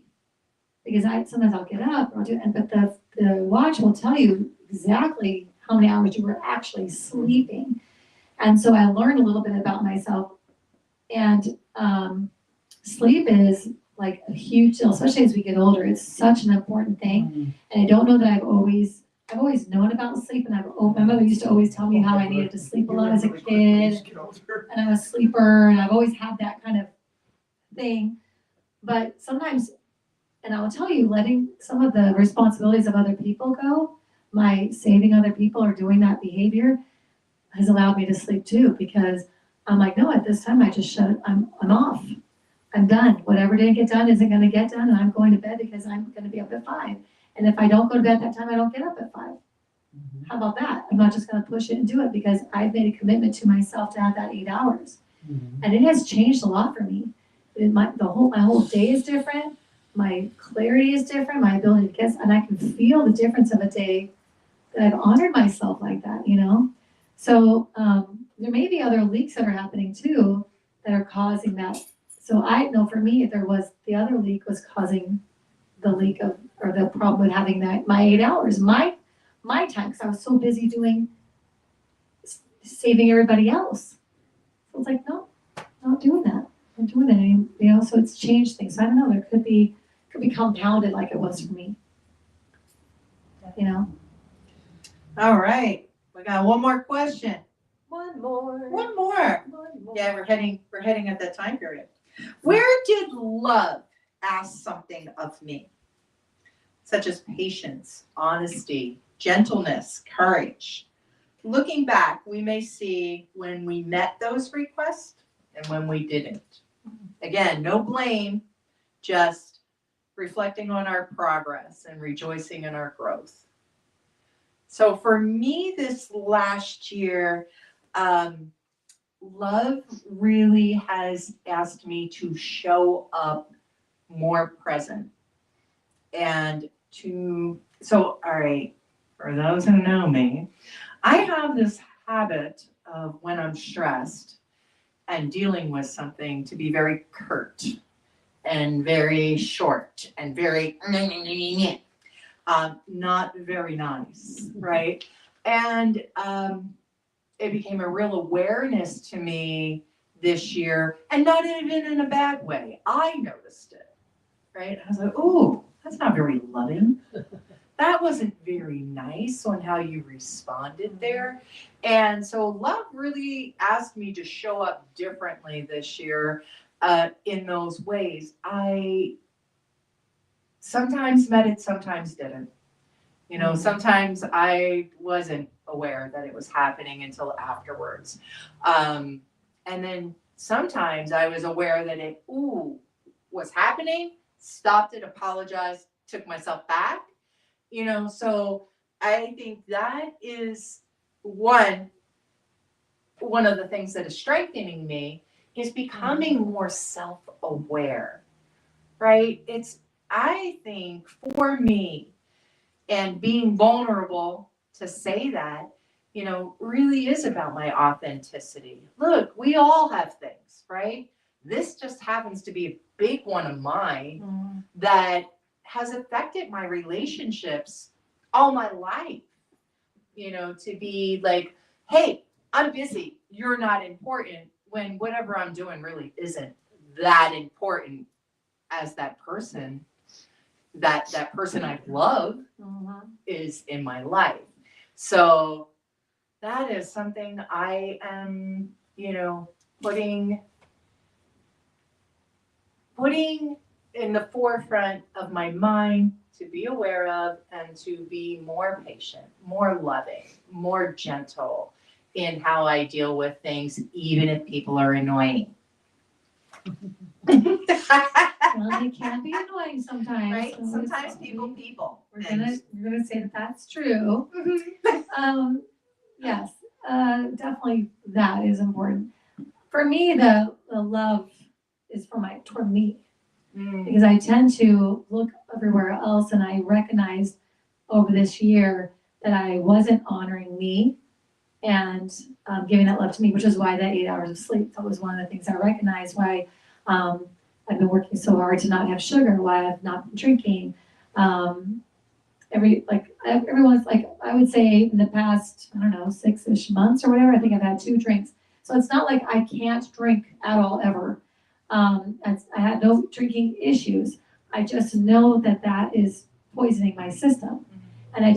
Because sometimes I'll get up or I'll do it, but the watch will tell you exactly how many hours you were actually sleeping. And so I learned a little bit about myself, and sleep is like a huge deal, especially as we get older. It's such an important thing. And I don't know that I've always known about sleep, and my mother used to always tell me how I needed to sleep a lot as a kid, and I'm a sleeper, and I've always had that kind of thing. But sometimes, and I will tell you, letting some of the responsibilities of other people go, my saving other people or doing that behavior has allowed me to sleep too, because I'm like, no, at this time I just shut it, I'm off. I'm done. Whatever didn't get done isn't gonna get done, and I'm going to bed because I'm gonna be up at 5. And if I don't go to bed that time, I don't get up at 5. How about that? I'm not just gonna push it and do it because I've made a commitment to myself to have that 8 hours. And it has changed a lot for me. My whole day is different. My clarity is different. My ability to guess, and I can feel the difference of a day that I've honored myself like that, you know? So there may be other leaks that are happening too that are causing that. So I know for me, the other leak was causing the leak of, or the problem with having my 8 hours, my time, because I was so busy saving everybody else. So it's like, no, not doing that. I'm doing that anymore, you know? So it's changed things. So I don't know, there could be compounded like it was for me, you know? All right, we got one more question. One more. One more. Yeah, we're heading at that time period. Where did love ask something of me? Such as patience, honesty, gentleness, courage. Looking back, we may see when we met those requests and when we didn't. Again, no blame, just reflecting on our progress and rejoicing in our growth. So for me this last year, love really has asked me to show up more present and all right, for those who know me, I have this habit of when I'm stressed and dealing with something to be very curt and very short and very not very nice, right? And it became a real awareness to me this year, and not even in a bad way. I noticed it, right? I was like, oh, that's not very loving. That wasn't very nice on how you responded there. And so love really asked me to show up differently this year in those ways. I sometimes met it, sometimes didn't. You know, sometimes I wasn't aware that it was happening until afterwards. And then sometimes I was aware that it was happening, stopped it, apologized, took myself back. You know, so I think that is one of the things that is strengthening me is becoming more self-aware, right? I think for me, and being vulnerable to say that, you know, really is about my authenticity. Look, we all have things, right? This just happens to be a big one of mine that has affected my relationships all my life. You know, to be like, hey, I'm busy, you're not important, when whatever I'm doing really isn't that important as that person I love is in my life. So that is something I am, you know, putting in the forefront of my mind to be aware of and to be more patient, more loving, more gentle in how I deal with things, even if people are annoying. Well, they can be annoying sometimes. Right? So Sometimes people. We're gonna say that that's true. Yes. definitely that is important. For me, the love is toward me. Because I tend to look everywhere else, and I recognized over this year that I wasn't honoring me and giving that love to me, which is why that 8 hours of sleep, that was one of the things I recognized, why I've been working so hard to not have sugar, why I've not been drinking. Everyone's like, I would say in the past, I don't know, 6-ish months or whatever, I think I've had 2 drinks. So it's not like I can't drink at all ever. I had no drinking issues. I just know that that is poisoning my system. And I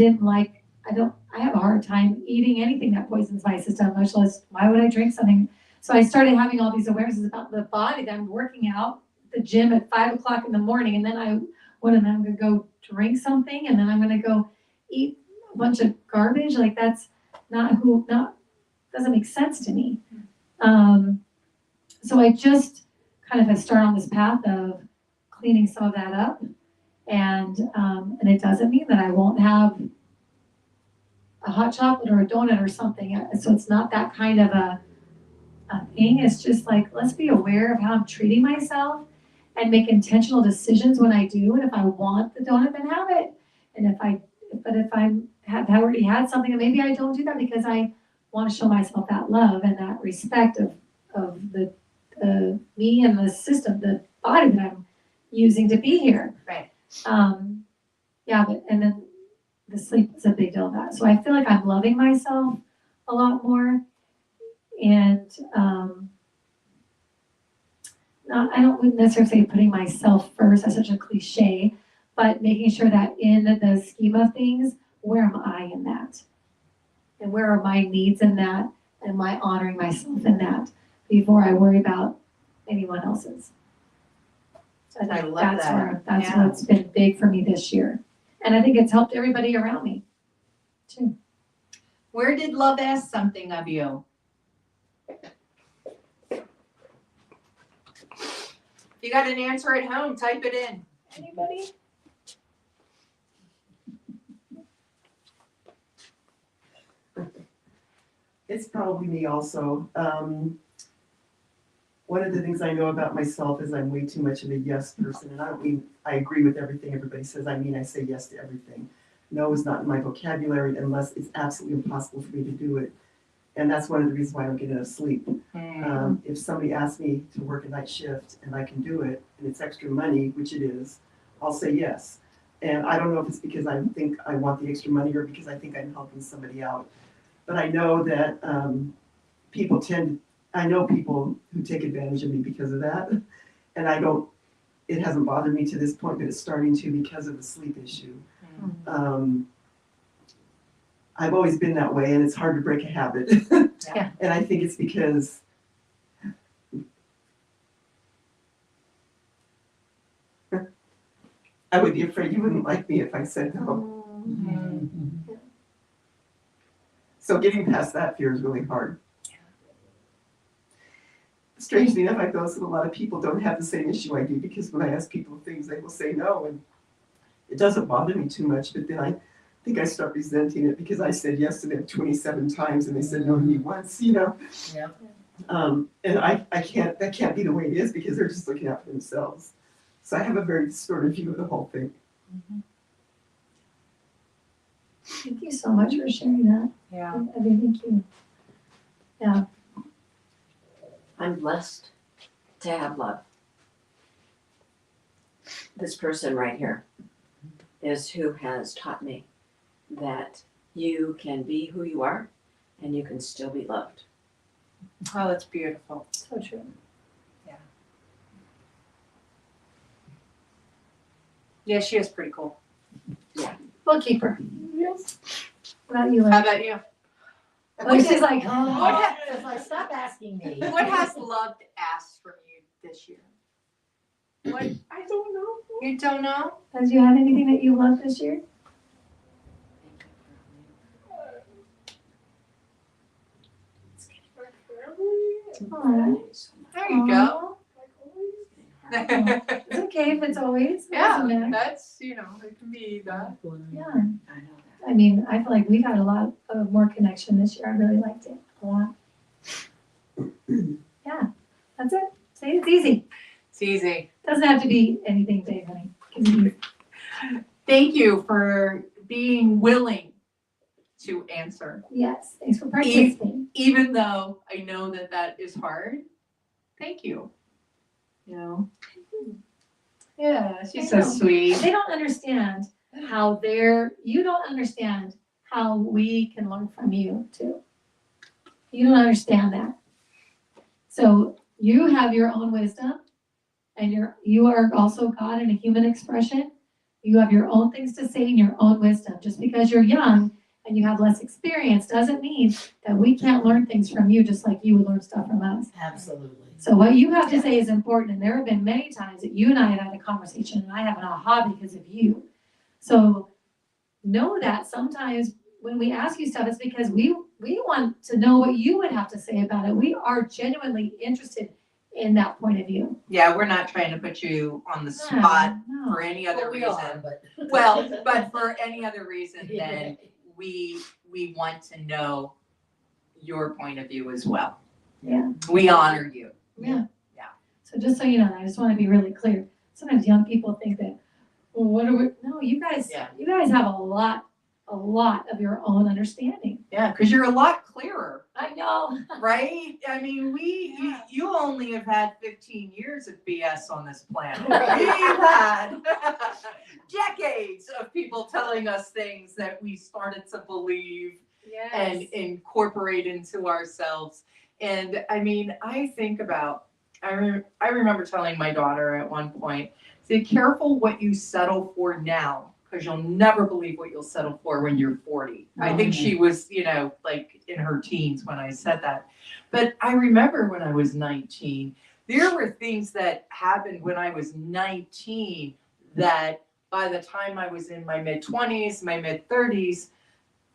have a hard time eating anything that poisons my system, much less why would I drink something? So I started having all these awarenesses about the body, that I'm working out at the gym at 5 o'clock in the morning, and then I'm gonna go drink something, and then I'm gonna go eat a bunch of garbage. Like that's doesn't make sense to me. So I just kind of have started on this path of cleaning some of that up, and it doesn't mean that I won't have a hot chocolate or a donut or something. So it's not that kind of a thing. It's just like, let's be aware of how I'm treating myself and make intentional decisions when I do. And if I want the donut, then have it. And if I have already had something, and maybe I don't do that because I want to show myself that love and that respect of the me and the system, the body that I'm using to be here. Right. And then the sleep is a big deal of that. So I feel like I'm loving myself a lot more. And I wouldn't necessarily say putting myself first, that's such a cliche, but making sure that in the scheme of things, where am I in that? And where are my needs in that? Am I honoring myself in that before I worry about anyone else's? So I think that's what's been big for me this year. And I think it's helped everybody around me too. Where did love ask something of you? If you got an answer at home, type it in. Anybody? It's probably me also. One of the things I know about myself is I'm way too much of a yes person, and I don't mean I agree with everything everybody says. I mean I say yes to everything. No is not in my vocabulary unless it's absolutely impossible for me to do it. And that's one of the reasons why I don't get enough sleep. If somebody asks me to work a night shift and I can do it, and it's extra money, which it is, I'll say yes. And I don't know if it's because I think I want the extra money or because I think I'm helping somebody out. But I know that I know people who take advantage of me because of that. And it hasn't bothered me to this point, but it's starting to because of the sleep issue. I've always been that way, and it's hard to break a habit. Yeah. And I think it's because I would be afraid you wouldn't like me if I said no. So getting past that fear is really hard. Strangely enough, I notice that a lot of people don't have the same issue I do, because when I ask people things, they will say no, and it doesn't bother me too much, but then I think I start resenting it because I said yes to them 27 times and they said no to me once, Yeah. And that can't be the way it is, because they're just looking out for themselves. So I have a very distorted view of the whole thing. Thank you so much for sharing that. Yeah. I mean, thank you. Yeah. I'm blessed to have love. This person right here is who has taught me that you can be who you are and you can still be loved. Oh, that's beautiful. So true. Yeah, she is pretty cool. Bookkeeper. Yes. What about you, How Liz? about you? Oh, she's like, It's like, stop asking me. What has love asked from you this year? What? I don't know. You don't know? Has you had anything that you loved this year? My family, Aw. There you go. like always. It's okay if it's always. It Yeah, doesn't matter. that's, it can be that. Yeah. I know that. I mean, I feel like we got a lot of more connection this year. I really liked it a lot. It's easy. Doesn't have to be anything big, honey. It can be- Thank you for being willing to answer, Yes, thanks for participating. even though I know that that is hard. Thank you. You know? Yeah, she's so I know. sweet. They don't understand how you don't understand how we can learn from you too. You don't understand that. So you have your own wisdom and you are also God in a human expression. You have your own things to say and your own wisdom. Just because you're young and you have less experience doesn't mean that we can't learn things from you just like you would learn stuff from us. Absolutely. So what you have to say is important, and there have been many times that you and I have had a conversation, and I have an aha because of you. So know that sometimes when we ask you stuff, it's because we want to know what you would have to say about it. We are genuinely interested in that point of view. Yeah, we're not trying to put you on the spot No. for any other Well, we reason. are, but. Well, but for any other reason Yeah. than we want to know your point of view as well. Yeah. We honor you. Yeah. Yeah. So just so you know, I just want to be really clear. Sometimes young people think that, well, what are we? No, you guys have a lot of your own understanding. Yeah, because you're a lot clearer, I know. right? I mean, you only have had 15 years of BS on this planet. Right. We've had decades of people telling us things that we started to believe and incorporate into ourselves. And I mean, I think about, I remember telling my daughter at one point, say, careful what you settle for now, because you'll never believe what you'll settle for when you're 40. I think she was, like in her teens when I said that. But I remember when I was 19, there were things that happened when I was 19 that by the time I was in my mid-20s, my mid-30s,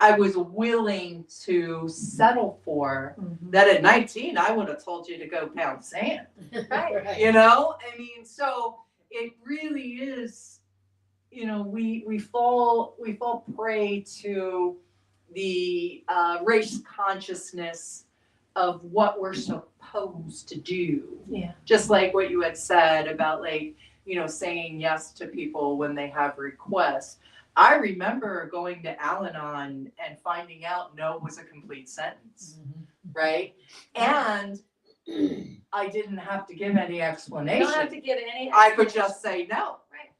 I was willing to settle for. That at 19, I would have told you to go pound sand. Right. I mean, so it really is, we fall prey to the race consciousness of what we're supposed to do. Yeah. Just like what you had said about saying yes to people when they have requests. I remember going to Al-Anon and finding out no was a complete sentence, right? And I didn't have to give any explanation. You don't have to give any. I could just say no. Right.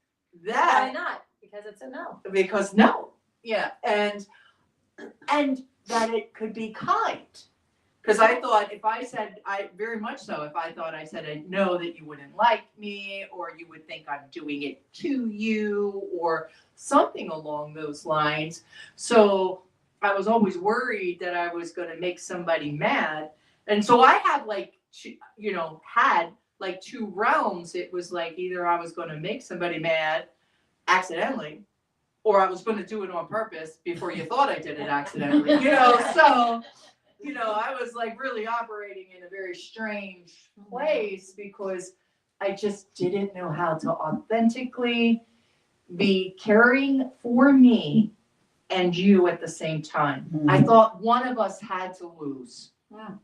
That Why not? Because it's a no. because no. Yeah. And that it could be kind. Because I thought if I said, very much so, if I thought I said a no, that you wouldn't like me, or you would think I'm doing it to you, or something along those lines. So I was always worried that I was going to make somebody mad. And so I had had two realms. It was like either I was going to make somebody mad accidentally, or I was going to do it on purpose before you thought I did it accidentally. So I was really operating in a very strange place because I just didn't know how to authentically be caring for me and you at the same time. I thought one of us had to lose. Wow.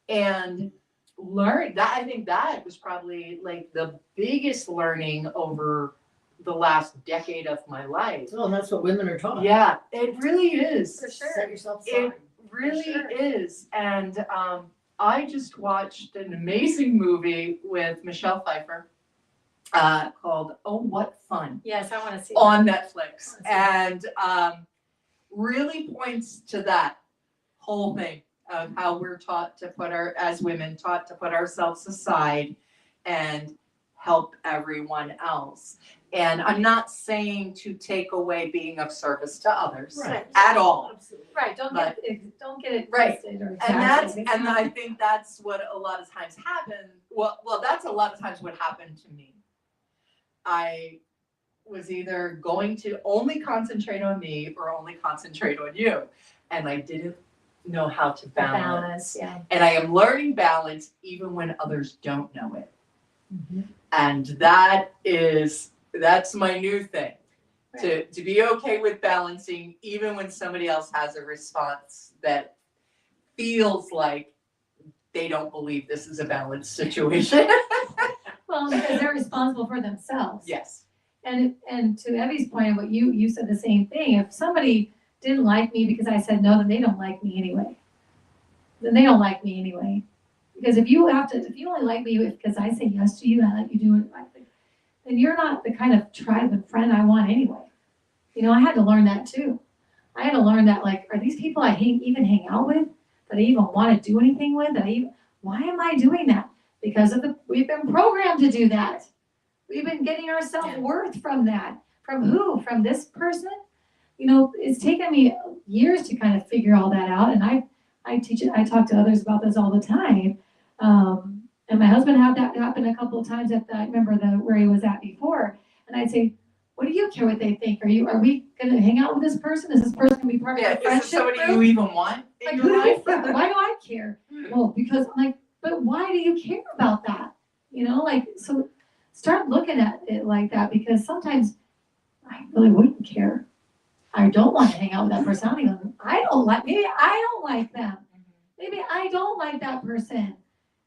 And learn that. I think that was probably the biggest learning over the last decade of my life. Well, and that's what women are taught. Yeah, it really is. For sure. Set yourself aside. It really is. And I just watched an amazing movie with Michelle Pfeiffer called Oh, What Fun Yes, I want to see on that. Netflix. And really points to that whole thing of how we're taught to as women, taught to put ourselves aside and help everyone else. And I'm not saying to take away being of service to others Right. at all. Absolutely. Right. Don't get it Right. twisted or And I think that's what a lot of times happens. Well, that's a lot of times what happened to me. I was either going to only concentrate on me or only concentrate on you. And I didn't know how to balance. Yeah. And I am learning balance even when others don't know it. Mm-hmm. And that's my new thing. Right. To be okay with balancing even when somebody else has a response that feels like they don't believe this is a balanced situation. Well, because they're responsible for themselves. Yes. And to Evie's point, what you said the same thing. If somebody didn't like me because I said no, then they don't like me anyway. Then they don't like me anyway. Because if you only like me because I say yes to you and I let you do it, then you're not the kind of tribe and friend I want anyway. You know, I had to learn that too. I had to learn that, like, are these people I even hang out with, that I even want to do anything with, why am I doing that? Because we've been programmed to do that. We've been getting our self-worth from that. From who? From this person? You know, it's taken me years to kind of figure all that out, and I talk to others about this all the time. And my husband had that happen a couple of times I remember where he was at before, and I'd say, what do you care what they think? Are we gonna hang out with this person? Is this person gonna be part of our friendship? Is it somebody group? you even want in your life? Why do I care? Well, because I'm like, but why do you care about that? You know, like, so start looking at it like that, because sometimes I really wouldn't care. I don't want to hang out with that person. Maybe I don't like them. Maybe I don't like that person.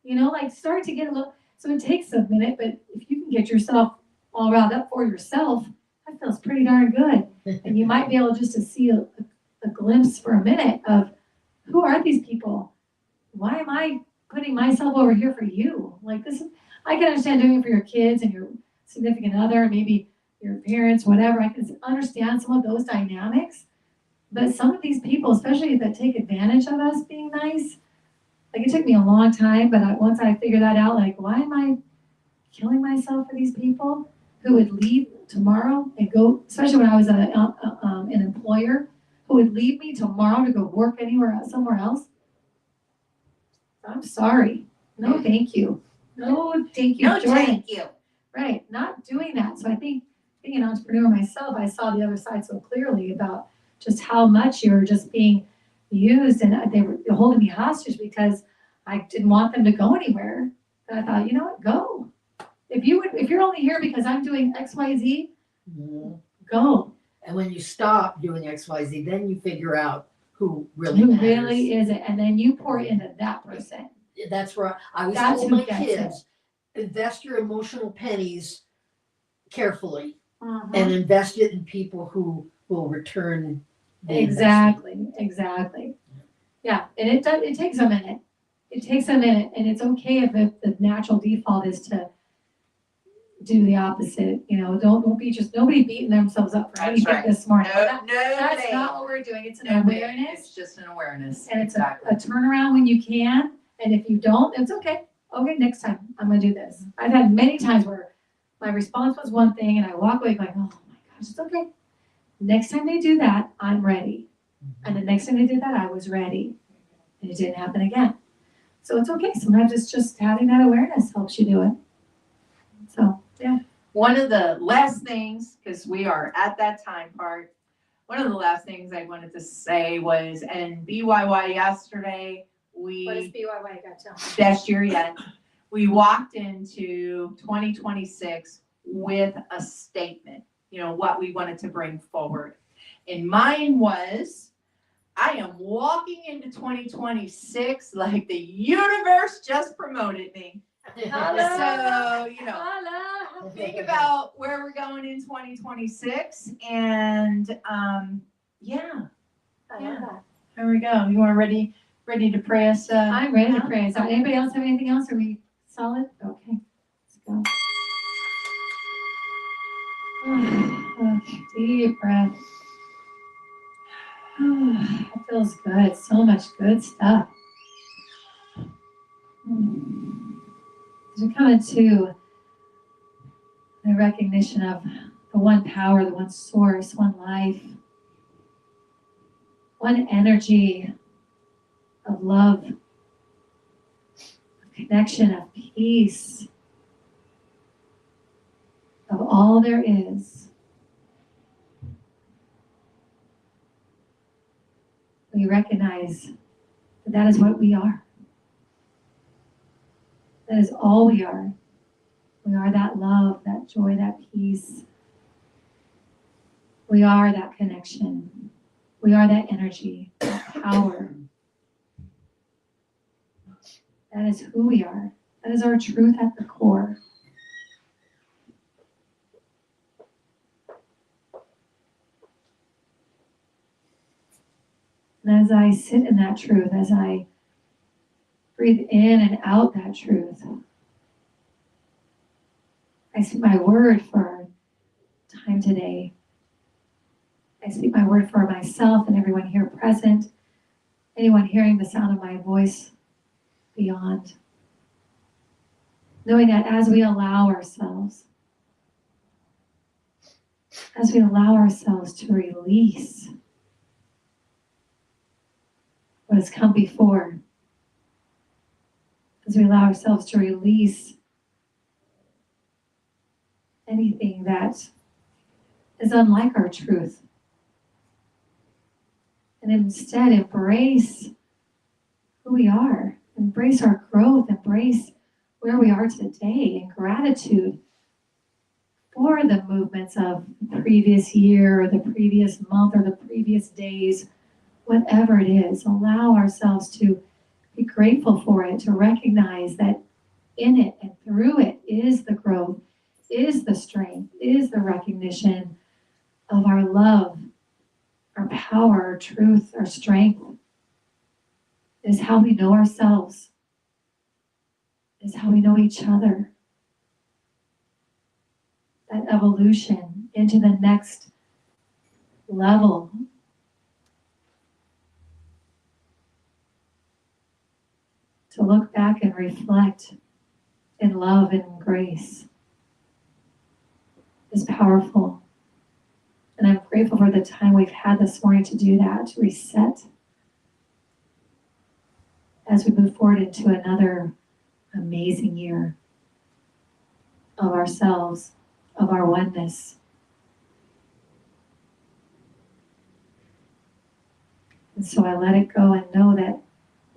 You know, like, start to get a little, so it takes a minute, but if you can get yourself all riled up for yourself, that feels pretty darn good. And you might be able just to see a glimpse for a minute of, who are these people? Why am I putting myself over here for you? Like, I can understand doing it for your kids and your significant other, maybe your parents, whatever. I can understand some of those dynamics. But some of these people, especially that take advantage of us being nice, like, it took me a long time, but once I figured that out, like, why am I killing myself for these people who would leave tomorrow and go, especially when I was an employer, who would leave me tomorrow to go work somewhere else? I'm sorry. No, thank you. No, thank you, Jordan. Thank you. Right, not doing that. So I think, being an entrepreneur myself, I saw the other side so clearly about just how much you were just being used, and they were holding me hostage because I didn't want them to go anywhere. And I thought, you know what, go. If you're only here because I'm doing XYZ, go. And when you stop doing XYZ, then you figure out who really matters. Really is it, and then you pour into that person. That's where I always That's told who my gets kids, invest your emotional pennies carefully Uh-huh. and invest it in people who will return the investment. Exactly. Yeah, and it takes a minute. It takes a minute, and it's okay if the natural default is to do the opposite. You know, don't be nobody beating themselves up for That's anything right. this morning. No, That's they- not what we're doing. It's an no, they- awareness, It's just an awareness. and it's Exactly. a turnaround when you can. And if you don't, it's okay. Okay, next time I'm gonna do this. I've had many times where my response was one thing, and I walk away going, "Oh my gosh, it's okay." Next time they do that, I'm ready. And the next time they did that, I was ready, and it didn't happen again. So it's okay. Sometimes it's just having that awareness helps you do it. So yeah. One of the last things, because we are at that time part, one of the last things I wanted to say was, and BYY yesterday, What is BYY? You gotta tell me. best year yet, we walked into 2026 with a statement, you know, what we wanted to bring forward. And mine was, I am walking into 2026 like the universe just promoted me. So, you know, think about where we're going in 2026, and yeah, there we go. You are ready to pray us? I'm ready to out? pray. So anybody else have anything else? Are we solid? Okay, let's go. Okay, deep breath. That feels good. So much good stuff. As we come into the recognition of the one power, the one source, one life, one energy of love, of connection, of peace, of all there is. We recognize that is what we are. That is all we are. We are that love, that joy, that peace. We are that connection. We are that energy, that power. That is who we are. That is our truth at the core. And as I sit in that truth, as I breathe in and out that truth, I speak my word for our time today. I speak my word for myself and everyone here present, anyone hearing the sound of my voice beyond. Knowing that as we allow ourselves to release what has come before, as we allow ourselves to release anything that is unlike our truth, and instead embrace who we are, embrace our growth, embrace where we are today in gratitude for the movements of the previous year or the previous month or the previous days, whatever it is. Allow ourselves to be grateful for it, to recognize that in it and through it is the growth, is the strength, is the recognition of our love, our power, our truth, our strength. It is how we know ourselves. It is how we know each other. That evolution into the next level. To look back and reflect in love and grace is powerful. And I'm grateful for the time we've had this morning to do that, to reset as we move forward into another amazing year of ourselves, of our oneness. And so I let it go and know that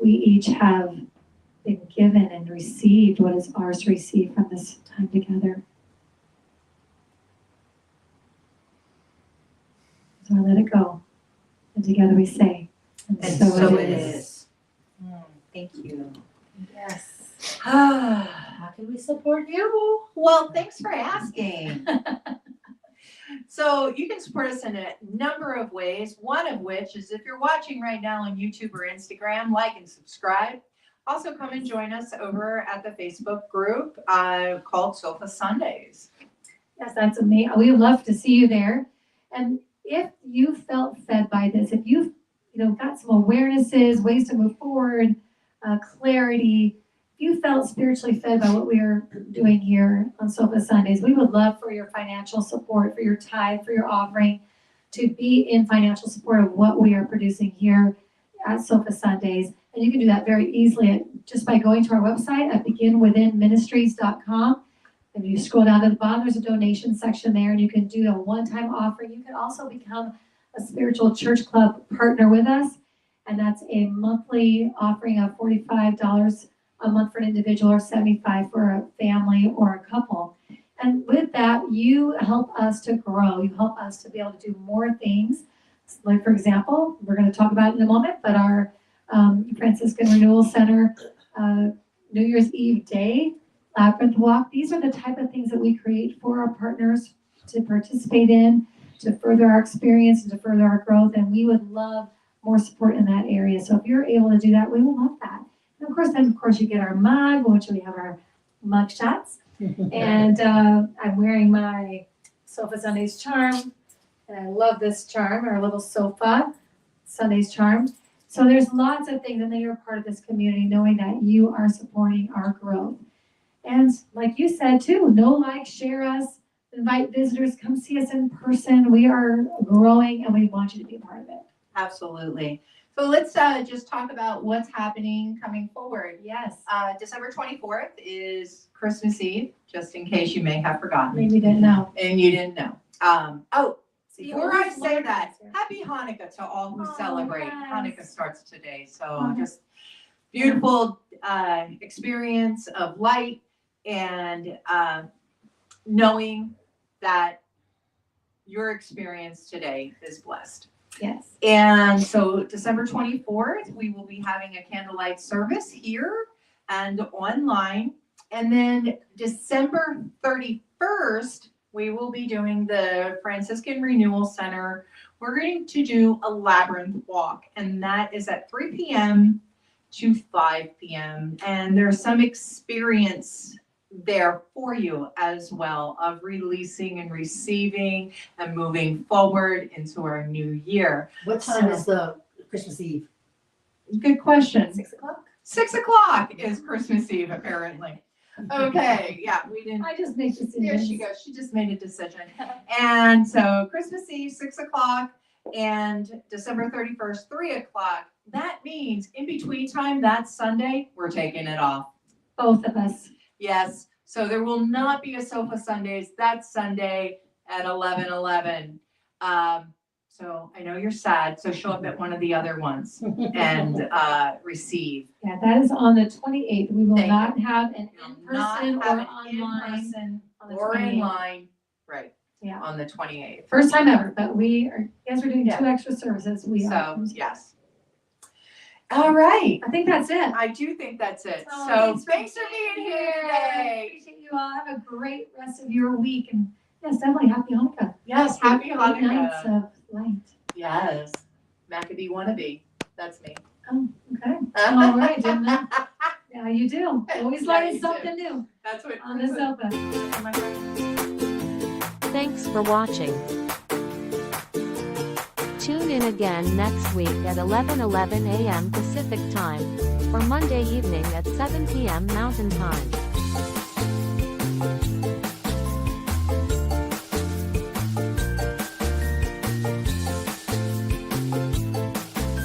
we each have been given and received what is ours to receive from this time together. So I let it go. And together we say, And so it is. Thank you. Yes. How can we support you? Well, thanks for asking. So you can support us in a number of ways, one of which is if you're watching right now on YouTube or Instagram, like and subscribe. Also come and join us over at the Facebook group called Sofa Sundays. Yes, that's amazing. We would love to see you there. And if you felt fed by this, if you've got some awarenesses, ways to move forward, clarity, if you felt spiritually fed by what we are doing here on Sofa Sundays, we would love for your financial support, for your tithe, for your offering, to be in financial support of what we are producing here at Sofa Sundays. And you can do that very easily just by going to our website at beginwithinministries.com. And you scroll down to the bottom, there's a donation section there, and you can do a one-time offering. You can also become a spiritual church club partner with us, and that's a monthly offering of $45 a month for an individual or $75 for a family or a couple. And with that, you help us to grow. You help us to be able to do more things. Like, for example, we're going to talk about it in a moment, but our Franciscan Renewal Center New Year's Eve Day Labyrinth Walk, these are the type of things that we create for our partners to participate in, to further our experience and to further our growth. And we would love more support in that area. So if you're able to do that, we will love that. And of course, you get our mug, which we have our mug shots. And I'm wearing my Sofa Sundays charm. And I love this charm, our little Sofa Sundays charm. So there's lots of things, and then you're part of this community, knowing that you are supporting our growth. And like you said too, share us, invite visitors, come see us in person. We are growing and we want you to be a part of it. Absolutely. So let's just talk about what's happening coming forward. Yes. December 24th is Christmas Eve, just in case you may have forgotten. Maybe you didn't know. And you didn't know. Before I say that, happy Hanukkah to all who celebrate. Yes. Hanukkah starts today. So just beautiful experience of light and knowing that your experience today is blessed. Yes. And so December 24th, we will be having a candlelight service here and online. And then December 31st, we will be doing the Franciscan Renewal Center. We're going to do a labyrinth walk, and that is at 3 p.m. to 5 p.m. And there's some experience there for you as well of releasing and receiving and moving forward into our new year. What time is the Christmas Eve? Good question. 6 o'clock? 6 o'clock is Christmas Eve, apparently. Okay, yeah, we didn't. I just make decisions. There she goes. She just made a decision. And so Christmas Eve, 6 o'clock, and December 31st, 3 o'clock. That means in between time, that Sunday, we're taking it off. Both of us. Yes. So there will not be a Sofa Sundays that Sunday at 11:11. So I know you're sad. So show up at one of the other ones and receive. Yeah, that is on the 28th. We will Thank not have an Will not in-person have or it in online. person on the or 28th. in line. Right. Yeah. On the 28th. First time ever, but you guys are doing Yeah. 2 extra services. We are. So yes. All right. I think that's it. I do think that's it. Oh, So thanks for being here today. Appreciate you all. Have a great rest of your week, and yes, definitely happy Hanukkah. Yes, happy 8 nights Hanukkah. of light. Yes. Maccabee wannabe. That's me. Oh, okay. All right, didn't know. Yeah, you do. Always Yeah, learning you something do. new That's what. on the sofa. Thanks for watching. Tune in again next week at 11:11 a.m. Pacific Time, or Monday evening at 7 p.m. Mountain Time.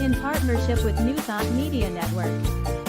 In partnership with New Thought Media Network.